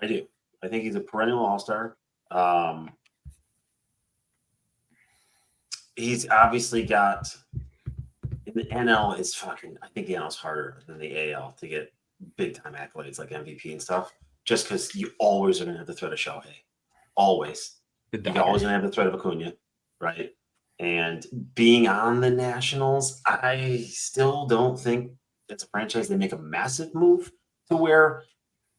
S3: I do. I think he's a perennial all-star. He's obviously got in the NL is fucking. I think the NL is harder than the AL to get big time accolades like MVP and stuff. Just because you always are going to have the threat of Shohei, always. You're always going to have the threat of Acuna, right? And being on the Nationals, I still don't think it's a franchise they make a massive move to where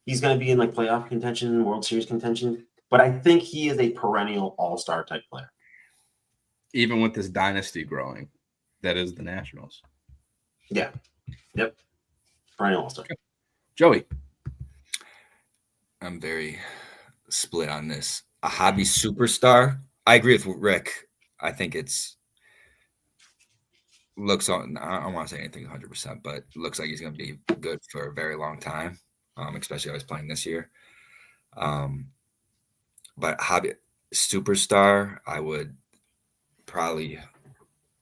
S3: he's going to be in like playoff contention, World Series contention. But I think he is a perennial all-star type player.
S1: Even with this dynasty growing, that is the Nationals.
S3: Yeah. Yep. Perennial all-star.
S1: Okay. Joey.
S2: I'm very split on this. A hobby superstar. I agree with Rick. I think looks on. I don't want to say anything 100%, but it looks like he's going to be good for a very long time, especially how he's playing this year. But hobby superstar, I would probably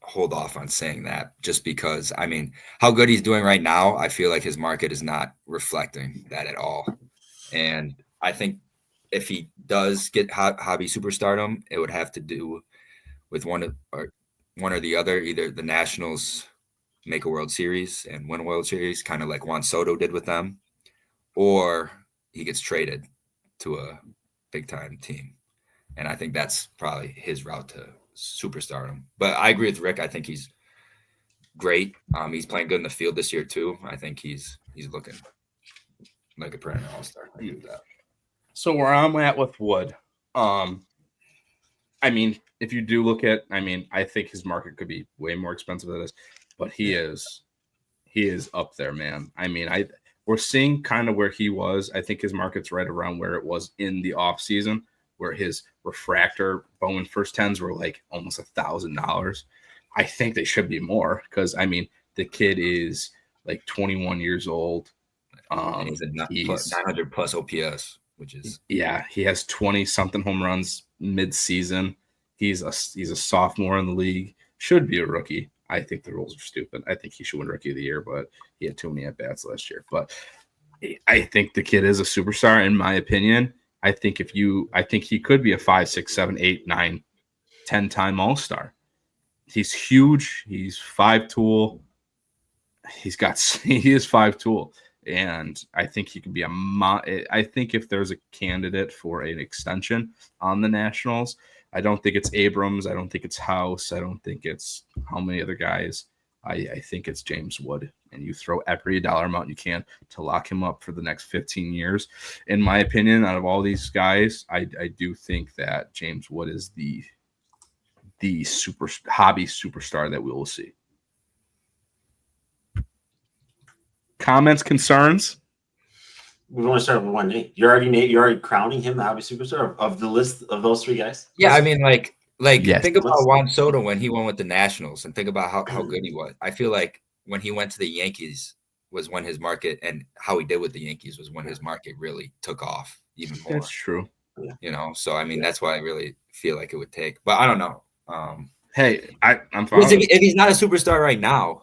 S2: hold off on saying that just because, I mean, how good he's doing right now, I feel like his market is not reflecting that at all. And I think if he does get hobby superstardom, it would have to do with one or the other. Either the Nationals make a World Series and win a World Series, kind of like Juan Soto did with them, or he gets traded to a big-time team. And I think that's probably his route to superstardom. But I agree with Rick. I think he's great. He's playing good in the field this year too. I think he's looking like a perennial all-star. I agree with that.
S1: So where I'm at with Wood, I mean, if you do look at, I think his market could be way more expensive than this, but he is up there, man. I mean, we're seeing kind of where he was. I think his market's right around where it was in the off season, where his refractor Bowman first 10s were like almost $1,000. I think they should be more because the kid is like 21 years old.
S2: He's a 900 plus OPS, which is
S1: he has 20 something home runs mid-season. He's a sophomore in the league. Should be a rookie. I think the rules are stupid. I think he should win Rookie of the Year, but he had too many at bats last year. But I think the kid is a superstar, in my opinion. I think he could be a 5, 6, 7, 8, 9, 10-time All-Star. He's huge. He's 5-tool. He is 5-tool. And I think he can be I think if there's a candidate for an extension on the Nationals, I don't think it's Abrams. I don't think it's House. I don't think it's how many other guys. I think it's James Wood. And you throw every dollar amount you can to lock him up for the next 15 years. In my opinion, out of all these guys, I do think that James Wood is the super hobby superstar that we will see. Comments, concerns?
S3: We want to start with one name. You're already crowning him the hobby superstar of the list of those three guys.
S2: Yeah, I mean, like
S1: Yes.
S2: think about Juan Soto when he went with the Nationals, and think about how good he was. I feel like when he went to the Yankees was when his market, and how he did with the Yankees was when his market really took off even more.
S1: That's true.
S2: So I mean, that's why I really feel like it would take. But I don't know.
S1: Hey, I'm fine.
S2: If he's not a superstar right now,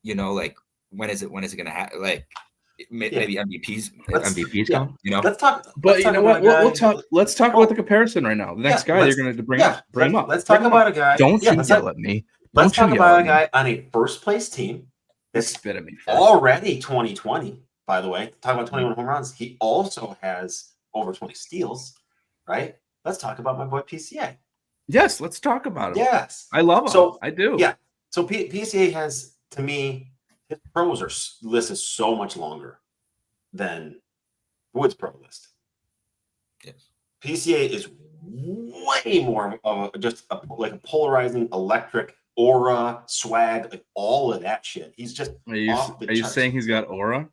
S2: like when is it going to happen? Like maybe MVPs come.
S3: Let's talk.
S1: But you know what? Let's talk about the comparison right now. The next guy you're going to bring him up.
S3: Let's talk about a guy.
S1: Don't you yell at me.
S3: Let's talk about a guy on a first place team.
S1: That's spit at me first.
S3: Already 2020, by the way. Talk about 21 home runs. He also has over 20 steals, right? Let's talk about my boy PCA.
S1: Yes, let's talk about him.
S3: Yes.
S1: I love him.
S3: So,
S1: I do.
S3: Yeah. So PCA has, to me, his pros list is so much longer than Wood's pro list.
S2: Yes.
S3: PCA is way more of just like a polarizing electric aura, swag, like all of that shit. He's just
S1: Are you saying he's got aura?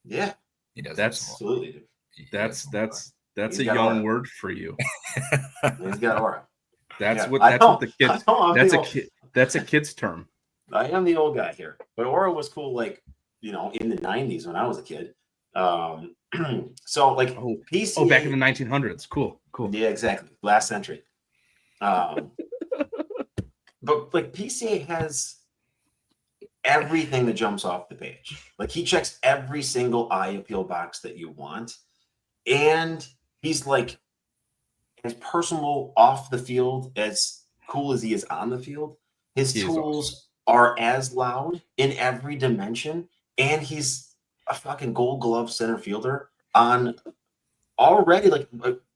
S3: Yeah.
S2: He does.
S3: Absolutely.
S1: That's a young word for you.
S3: He's got aura.
S1: That's what the kids. That's a kid's term.
S3: I am the old guy here, but aura was cool, like in the 90s when I was a kid. So like PCA.
S1: Back in the 1900s. Cool.
S3: Yeah, exactly. Last century. But like PCA has everything that jumps off the page. Like he checks every single eye appeal box that you want, and he's like as personal off the field, as cool as he is on the field. His tools are as loud in every dimension, and he's a fucking Gold Glove center fielder on already like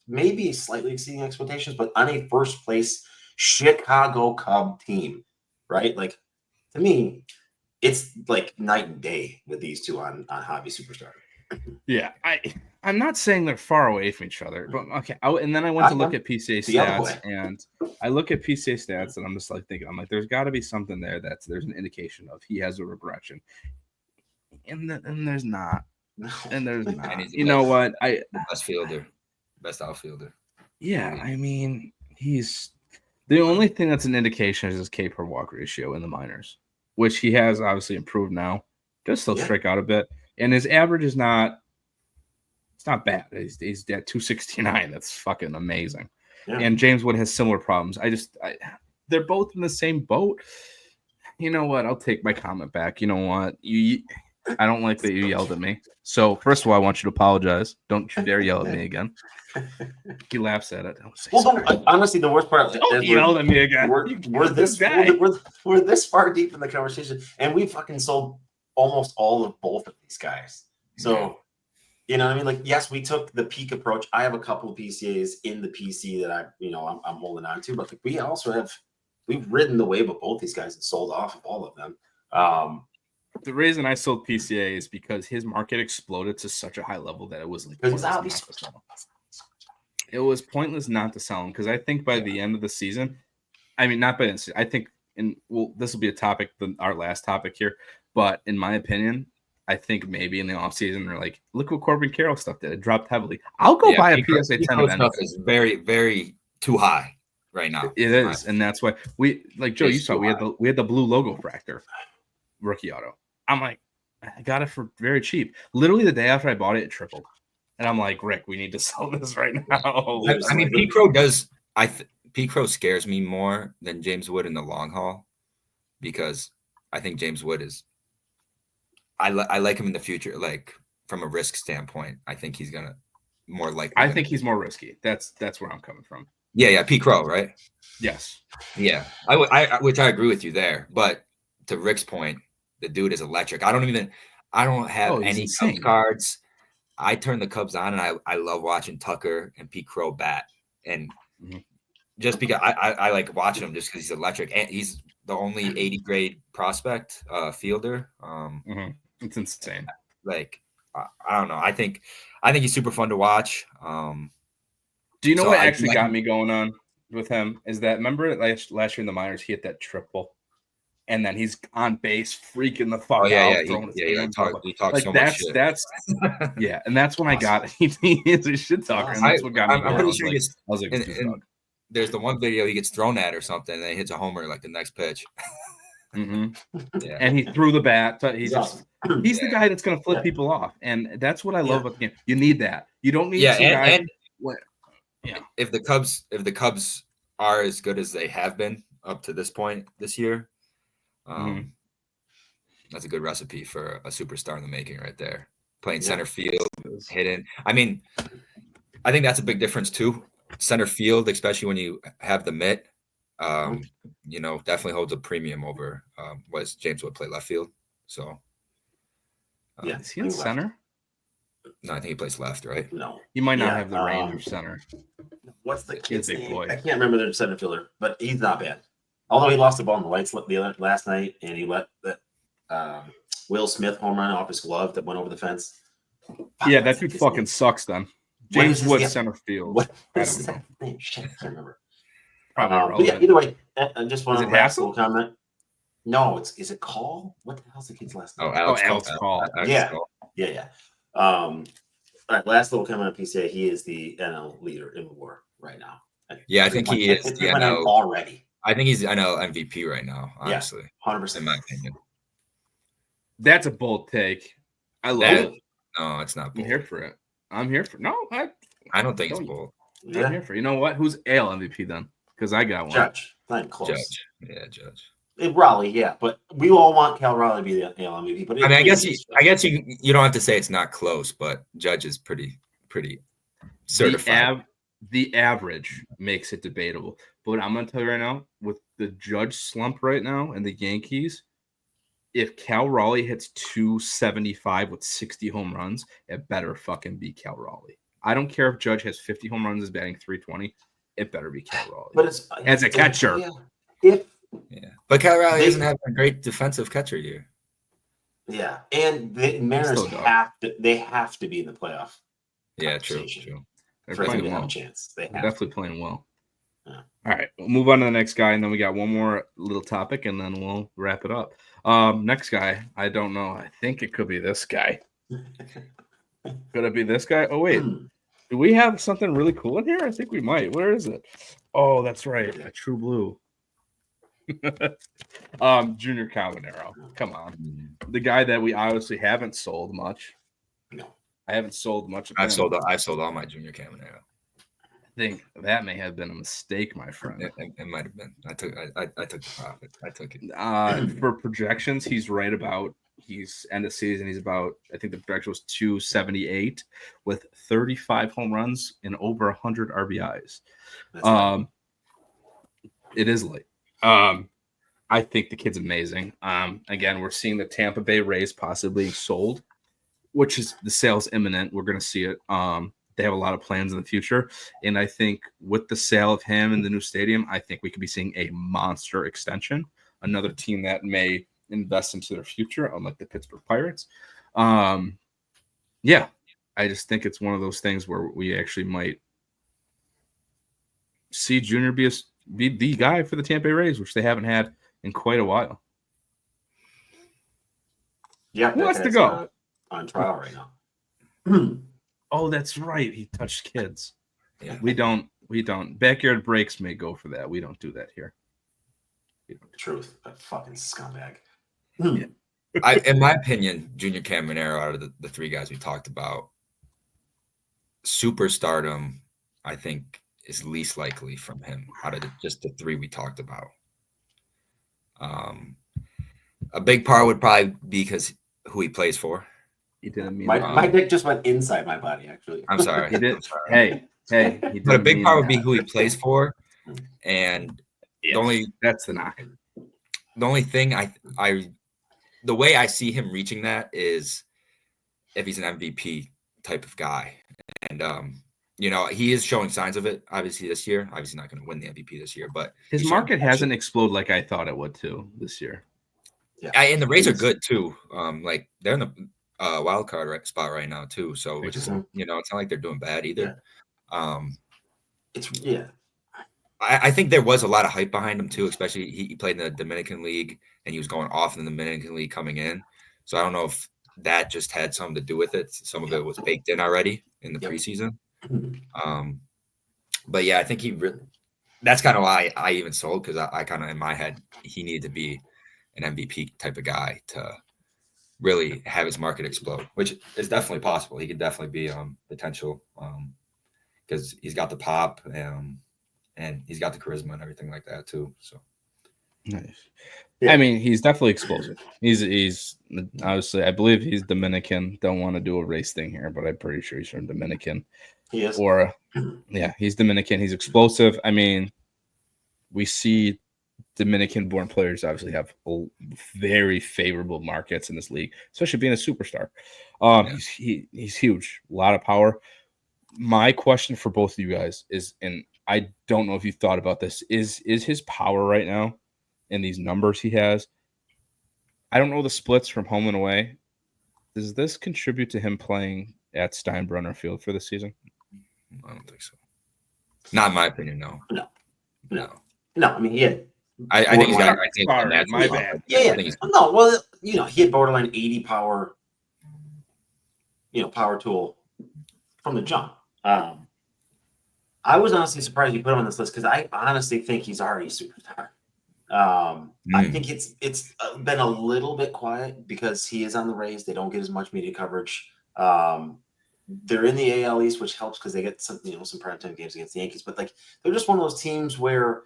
S3: maybe slightly exceeding expectations, but on a first place Chicago Cub team, right? Like to me, it's like night and day with these two on Hobby Superstar.
S1: Yeah, I'm not saying they're far away from each other, but okay. And then I went to look at PCA stats, and I look at PCA stats, and I'm just like thinking, I'm like, there's got to be something there there's an indication of he has a regression, and there's not, and there's not. You know what?
S2: Best fielder, best outfielder.
S1: Yeah, I mean, he's the only thing that's an indication is his K per walk ratio in the minors, which he has obviously improved now. Does still strike out a bit. And his average is not bad. He's at 269. That's fucking amazing. Yeah. And James Wood has similar problems. They're both in the same boat. You know what? I'll take my comment back. You know what? I don't like that you yelled at me. So first of all, I want you to apologize. Don't you dare yell at me again. He laughs at it.
S3: Honestly, the worst part
S1: is yell at me again.
S3: We're this far deep in the conversation, and we fucking sold almost all of both of these guys. So, you know what I mean? Like, yes, we took the peak approach. I have a couple of PCAs in the PC that I'm holding on to, but like, we've ridden the wave of both these guys and sold off of all of them.
S1: The reason I sold PCA is because his market exploded to such a high level that it was like it was pointless not to sell him, because I think by the end of the season, I mean, not by the end of the season, I think this will be a topic, our last topic here. But in my opinion, I think maybe in the offseason, they're like, look what Corbin Carroll stuff did. It dropped heavily. I'll go buy a PSA 10
S2: stuff is very, very too high right now.
S1: It is. And that's why Joe, you saw we had the blue logo fractor rookie auto. I'm like, I got it for very cheap. Literally the day after I bought it, it tripled. And I'm like, Rick, we need to sell this right now.
S2: I mean, P. Crow does. P. Crow scares me more than James Wood in the long haul, because I think James Wood is. I like him in the future, like from a risk standpoint. I think he's gonna more likely.
S1: I think he's more risky. That's where I'm coming from.
S2: Yeah, P. Crow, right?
S1: Yes.
S2: Yeah, which I agree with you there. But to Rick's point, the dude is electric. I I don't have
S1: Oh, he's
S2: any
S1: insane.
S2: Cubs cards. I turn the Cubs on, and I love watching Tucker and Pete Crow bat. And just because I like watching him just because he's electric. And he's the only 80 grade prospect fielder.
S1: It's insane.
S2: Like, I don't know. I think he's super fun to watch.
S1: Do you know
S2: So
S1: what
S2: I
S1: actually
S2: like
S1: got
S2: him.
S1: me going on with him is that remember last year in the minors he hit that triple, and then he's on base freaking the fuck out, throwing his hands up.
S2: He talks
S1: Like
S2: so much shit.
S1: that's yeah, and that's when I got he is a shit talker, and that's what got me
S2: I'm
S1: going.
S2: pretty sure he
S1: I
S2: gets.
S1: was like,
S2: And,
S1: this is
S2: and
S1: dog.
S2: there's the one video he gets thrown at or something, and then he hits a homer like the next pitch. Yeah.
S1: And he threw the bat. He's the guy that's going to flip
S3: Yeah.
S1: people off, and that's what I love about the game. You need that. You don't need some guy.
S2: And if the Cubs are as good as they have been up to this point this year, that's a good recipe for a superstar in the making right there. Playing center field, hitting. I mean, I think that's a big difference too. Center field, especially when you have the mitt, definitely holds a premium over what James would play left field. So,
S1: is he in center?
S2: No, I think he plays left, right?
S3: No,
S1: he might not have the range of center.
S3: What's the kid's
S1: big
S3: name?
S1: boy.
S3: I can't remember the center fielder, but he's not bad. Although he lost the ball in the lights last night, and he let that Will Smith home run off his glove that went over the fence.
S1: Yeah, that dude fucking sucks. Then James Wood, center field.
S3: What
S1: I
S3: is
S1: don't
S3: that name? Shit, I can't remember.
S1: Probably
S3: But yeah, either way, I just want
S1: Is
S3: to
S1: it
S3: last
S1: Hassel?
S3: little comment. No, is it Call? What the hell's the kid's last name?
S2: Alex
S1: Call.
S3: Yeah. All right, last little comment on PCA. He is the NL leader in WAR right now.
S2: Yeah, I think he is the NL
S3: already.
S2: I think he's NL MVP right now, honestly.
S3: 100%.
S2: In my opinion.
S1: That's a bold take. I love it.
S2: No, it's not bold.
S1: I'm here for it. I'm here for no.
S2: I don't think it's bold.
S1: I'm here for it. You know what? Who's AL MVP then? Because I got one.
S3: Judge. Not close.
S2: Judge. Yeah, Judge.
S3: Raleigh, yeah, but we all want Cal Raleigh to be the AL MVP. But
S2: I guess you don't have to say it's not close, but Judge is pretty certified.
S1: The average makes it debatable. But I'm going to tell you right now, with the Judge slump right now and the Yankees, if Cal Raleigh hits 275 with 60 home runs, it better fucking be Cal Raleigh. I don't care if Judge has 50 home runs, is batting 320. It better be Cal Raleigh.
S3: But it's
S1: as a catcher.
S2: But Cal Raleigh doesn't have a great defensive catcher year.
S3: Yeah, and the Mariners have to be in the playoff.
S2: Yeah, true.
S1: They're
S3: for them
S1: playing
S3: to
S1: well.
S3: have a chance. They're
S1: definitely playing well.
S3: Yeah.
S1: All right, we'll move on to the next guy, and then we got one more little topic, and then we'll wrap it up. Next guy, I don't know. I think it could be this guy. Could it be this guy? Oh, wait. Do we have something really cool in here? I think we might. Where is it? Oh, that's right. A True Blue. Junior Caminero. Come on. The guy that we obviously haven't sold much.
S3: No.
S1: I haven't sold much of him.
S2: I've sold all my Junior Caminero.
S1: I think that may have been a mistake, my friend.
S2: It might have been. I took the profit. I took it.
S1: For projections, he's right about end of season. He's about, I think the projection was 278 with 35 home runs and over 100 RBIs. It is late. I think the kid's amazing. Again, we're seeing the Tampa Bay Rays possibly sold, which is the sale's imminent. We're going to see it. They have a lot of plans in the future. And I think with the sale of him in the new stadium, I think we could be seeing a monster extension. Another team that may invest into their future, unlike the Pittsburgh Pirates. Yeah, I just think it's one of those things where we actually might see Junior be the guy for the Tampa Bay Rays, which they haven't had in quite a while.
S3: Yeah,
S1: who has to go
S3: on trial right now?
S1: Oh, that's right. He touched kids.
S2: Yeah.
S1: We don't. Backyard breaks may go for that. We don't do that here.
S3: Truth, that fucking scumbag.
S2: Yeah. In my opinion, Junior Caminero, out of the three guys we talked about, superstardom, I think, is least likely from him out of just the three we talked about. A big part would probably be because who he plays for.
S1: He didn't mean
S3: my dick just went inside my body. Actually,
S2: I'm sorry.
S1: He did. Hey. He
S2: but a big part would be who he plays for, and
S1: that's the knock.
S2: The only thing I the way I see him reaching that is if he's an MVP type of guy. And, he is showing signs of it, obviously, this year. Obviously not going to win the MVP this year, but
S1: his market hasn't exploded like I thought it would too this year.
S2: Yeah, and the Rays are good too. They're in the wild card spot right now too. So, which is, it's not like they're doing bad either.
S3: Yeah.
S2: I think there was a lot of hype behind him too, especially he played in the Dominican League and he was going off in the Dominican League coming in. So I don't know if that just had something to do with it. Some of it was baked in already in the preseason. But yeah, I think that's kind of why I even sold, because I kind of in my head he needed to be an MVP type of guy to really have his market explode, which is definitely possible. He could definitely be potential because he's got the pop and he's got the charisma and everything like that too. So
S1: nice. Yeah. I mean, he's definitely explosive. He's obviously, I believe he's Dominican. Don't want to do a race thing here, but I'm pretty sure he's from Dominican.
S3: He is.
S1: Or he's Dominican. He's explosive. I mean, we see Dominican-born players obviously have very favorable markets in this league, especially being a superstar. He's huge, a lot of power. My question for both of you guys is, and I don't know if you thought about this, is his power right now and these numbers he has, I don't know the splits from home and away. Does this contribute to him playing at Steinbrenner Field for this season?
S2: I don't think so. Not in my opinion, no.
S3: No, I mean, he had.
S2: I think he's got.
S1: My bad.
S3: Yeah. No, well, he had borderline 80 power. Power tool from the jump. I was honestly surprised you put him on this list because I honestly think he's already a superstar. I think it's been a little bit quiet because he is on the Rays. They don't get as much media coverage. They're in the AL East, which helps because they get some primetime games against the Yankees. But they're just one of those teams where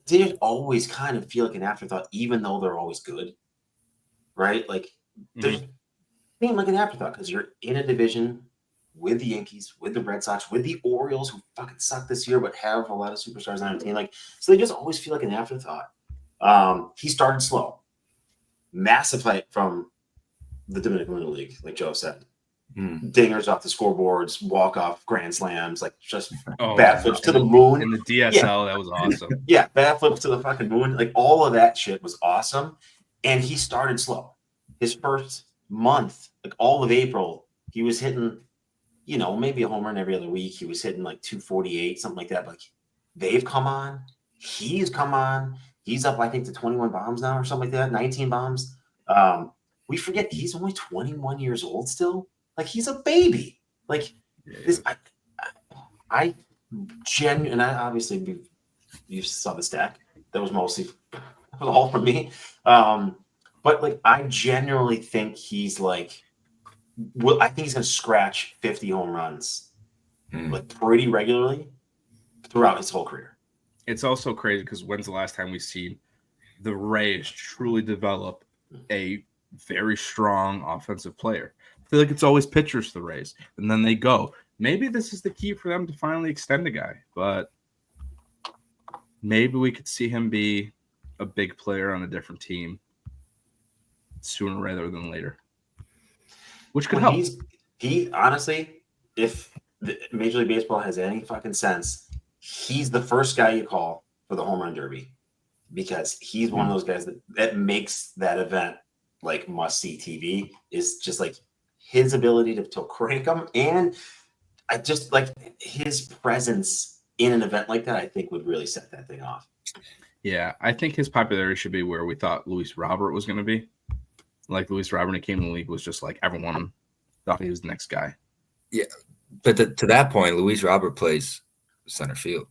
S3: they just always kind of feel like an afterthought, even though they're always good, right? They're being like an afterthought because you're in a division with the Yankees, with the Red Sox, with the Orioles, who fucking suck this year, but have a lot of superstars on their team. So they just always feel like an afterthought. He started slow. Massive hype from the Dominican League, like Joe said. Dingers off the scoreboards, walk-off grand slams, bat flips to the moon.
S1: In the DSL, that was awesome.
S3: Yeah, bat flips to the fucking moon. All of that shit was awesome. And he started slow. His first month, all of April, he was hitting, maybe a home run every other week. He was hitting 248, something like that. But they've come on. He's come on. He's up, I think, to 21 bombs now or something like that, 19 bombs. We forget he's only 21 years old still. He's a baby. This, I genuinely, and I obviously, you saw the stack. That was mostly all from me. But I genuinely think he's I think he's going to scratch 50 home runs pretty regularly throughout his whole career.
S1: It's also crazy because when's the last time we've seen the Rays truly develop a very strong offensive player? I feel like it's always pitchers for the Rays, and then they go. Maybe this is the key for them to finally extend a guy, but maybe we could see him be a big player on a different team sooner rather than later, which could help.
S3: He honestly, if Major League Baseball has any fucking sense, he's the first guy you call for the home run derby because he's one of those guys that makes that event must-see TV. Is just his ability to crank them, and I just his presence in an event like that. I think would really set that thing off.
S1: Yeah, I think his popularity should be where we thought Luis Robert was going to be. Luis Robert, when he came in the league, was just everyone thought he was the next guy.
S2: Yeah, but to that point, Luis Robert plays center field.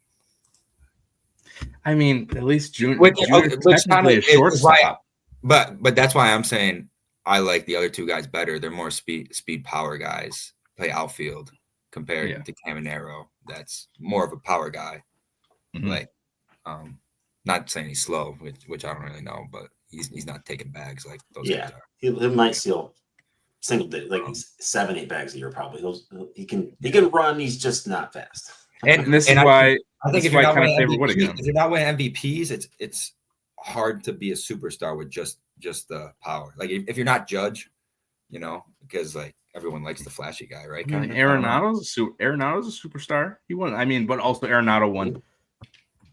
S1: I mean, at least Junior technically a shortstop.
S2: But that's why I'm saying I like the other two guys better. They're more speed power guys. Play outfield compared to Caminero. That's more of a power guy. Not saying he's slow, which I don't really know, but he's not taking bags like those guys are.
S3: He might steal single digit, 7-8 bags a year probably. He can run. He's just not fast.
S1: And this is why
S2: I think if you're not winning MVPs, it's hard to be a superstar with just just the power. Like if you're not Judge, you know, because like everyone likes the flashy guy, right?
S1: I mean, Arenado's a superstar. He won. I mean, but also Arenado won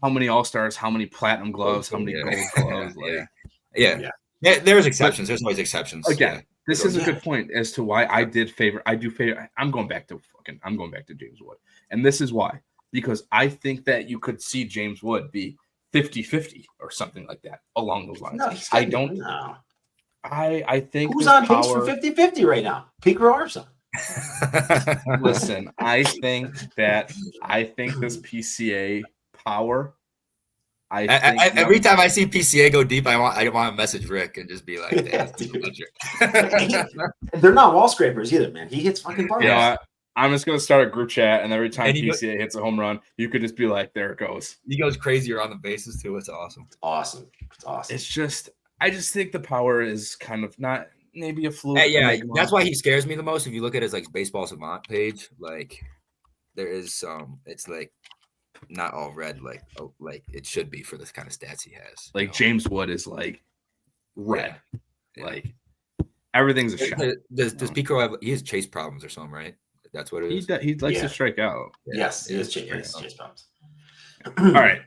S1: how many All-Stars, how many platinum gloves, how many gold gloves.
S2: Yeah. There's exceptions. There's always exceptions.
S1: Again, this is a good point as to why I do favor. I'm going back to James Wood. And this is why. Because I think that you could see James Wood be 50-50 or something like that along those lines.
S3: No,
S1: I don't. No. I think
S3: who's on pace for 50-50 right now? Pico Arsa.
S1: Listen, I think this PCA power.
S2: Every time I see PCA go deep, I want to message Rick and just be like,
S3: they're not wall scrapers either, man. He hits fucking bars.
S1: Yeah, I'm just gonna start a group chat, and every time PCA hits a home run, you could just be like, "There it goes."
S2: He goes crazier on the bases too. It's awesome.
S3: It's awesome.
S1: It's just, I just think the power is kind of not maybe a fluke.
S2: That's why he scares me the most. If you look at his like baseball savant page, like there is it's like not all red like it should be for this kind of stats he has.
S1: Like James Wood is like red, like everything's a shot.
S2: Does Pico have? He has chase problems or something, right? That's what it is.
S1: He likes to strike out.
S3: Yes, he has chase problems.
S1: All right,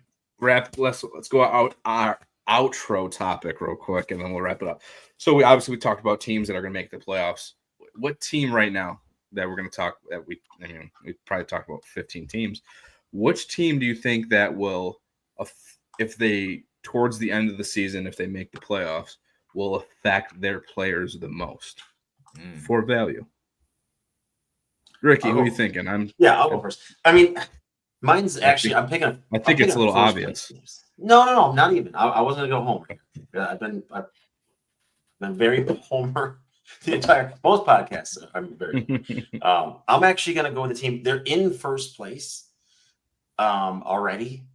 S1: let's go out our outro topic real quick, and then we'll wrap it up. So we talked about teams that are going to make the playoffs. What team right now that we're going to talk that we probably talked about 15 teams. Which team do you think that will, if they towards the end of the season, if they make the playoffs, will affect their players the most for value? Ricky, who are you thinking?
S3: I'll go first. I mean, mine's actually I think
S1: it's a little obvious.
S3: No, not even. I wasn't gonna go homer. I've been very homer the entire most podcasts. I'm very. I'm actually gonna go with the team. They're in first place already.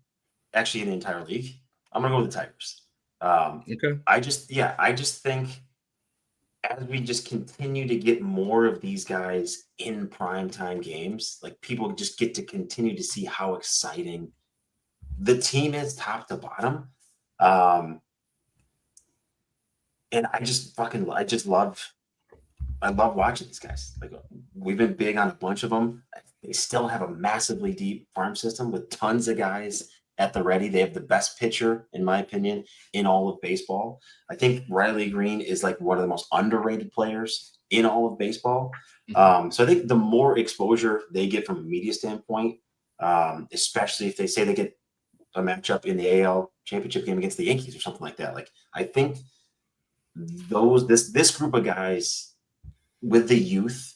S3: Actually, in the entire league, I'm gonna go with the Tigers.
S1: Okay.
S3: I just think as we just continue to get more of these guys in primetime games, like people just get to continue to see how exciting the team is top to bottom. And I love watching these guys. Like we've been big on a bunch of them. They still have a massively deep farm system with tons of guys at the ready. They have the best pitcher, in my opinion, in all of baseball. I think Riley Green is like one of the most underrated players in all of baseball. So I think the more exposure they get from a media standpoint, especially if they say they get a matchup in the AL championship game against the Yankees or something like that. Like I think this group of guys with the youth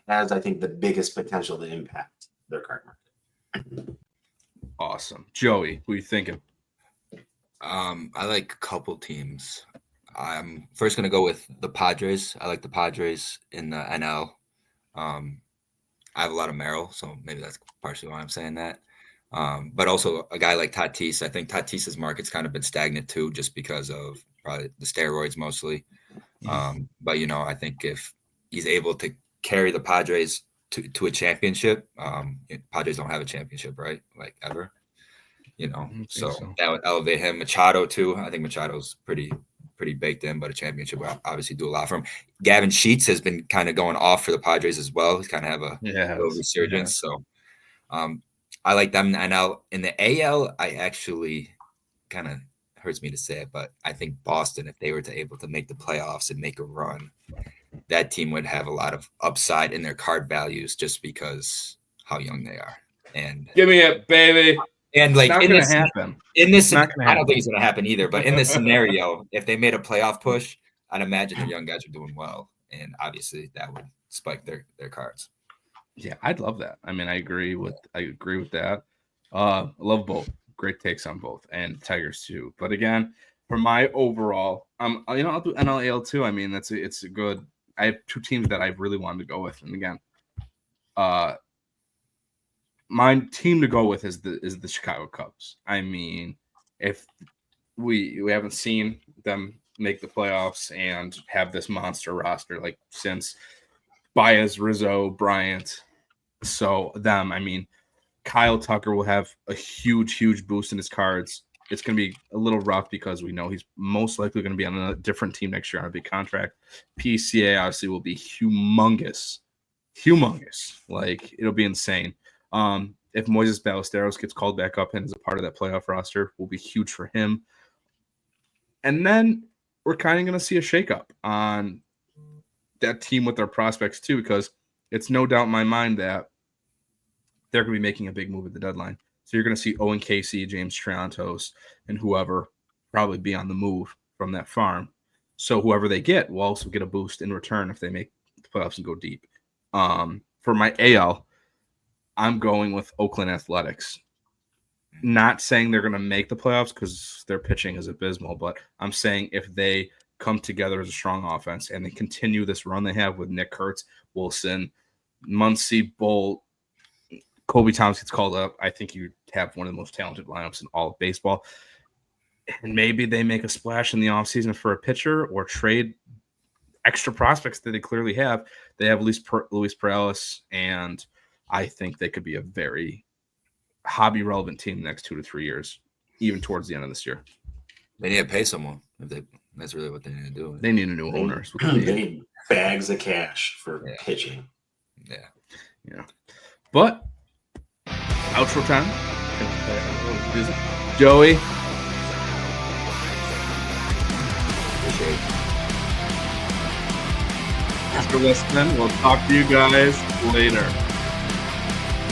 S3: has, I think, the biggest potential to impact their card market.
S1: Awesome. Joey, who are you thinking?
S2: I like a couple teams. I'm first going to go with the Padres. I like the Padres in the NL. I have a lot of Merrill, so maybe that's partially why I'm saying that. But also a guy like Tatis. I think Tatis's market's kind of been stagnant too, just because of probably the steroids mostly. But, I think if he's able to carry the Padres to a championship, Padres don't have a championship, right? Like ever, so that would elevate him. Machado too. I think Machado's pretty baked in, but a championship would obviously do a lot for him. Gavin Sheets has been kind of going off for the Padres as well. He's kind of have a little resurgence. So I like them in the NL. In the AL, I actually kind of hurts me to say it, but I think Boston, if they were able to make the playoffs and make a run, that team would have a lot of upside in their card values just because how young they are. And
S1: give me it, baby.
S2: And like
S1: I don't think it's
S2: going to happen either. But in this scenario, if they made a playoff push, I'd imagine the young guys are doing well, and obviously that would spike their cards.
S1: Yeah, I'd love that. I mean, I agree with that. I love both. Great takes on both, and Tigers too. But again, for my overall, I'll do NL AL too. I mean, it's a good. I have two teams that I really wanted to go with, and again, my team to go with is the Chicago Cubs. I mean, if we haven't seen them make the playoffs and have this monster roster like since Baez, Rizzo, Bryant, so them. I mean, Kyle Tucker will have a huge boost in his cards. it's going to be a little rough because we know he's most likely going to be on a different team next year on a big contract. PCA obviously will be humongous. Like, it'll be insane. If Moises Ballesteros gets called back up and is a part of that playoff roster, will be huge for him. And then we're kind of going to see a shakeup on that team with their prospects too, because it's no doubt in my mind that they're going to be making a big move at the deadline. So you're going to see Owen Casey, James Triantos, and whoever probably be on the move from that farm. So whoever they get will also get a boost in return if they make the playoffs and go deep. For my AL, I'm going with Oakland Athletics. Not saying they're going to make the playoffs because their pitching is abysmal, but I'm saying if they come together as a strong offense and they continue this run they have with Nick Kurtz, Wilson, Muncy, Bolt, Kobe Thomas gets called up, I think you have one of the most talented lineups in all of baseball. And maybe they make a splash in the offseason for a pitcher or trade extra prospects that they clearly have. They have Luis Perales, and I think they could be a very hobby relevant team the next 2 to 3 years, even towards the end of this year.
S2: They need to pay someone. That's really what they need to do.
S1: They need a new owner.
S3: They need bags of cash for pitching.
S2: Yeah.
S1: But outro time. Joey. Thanks for listening. We'll talk to you guys later.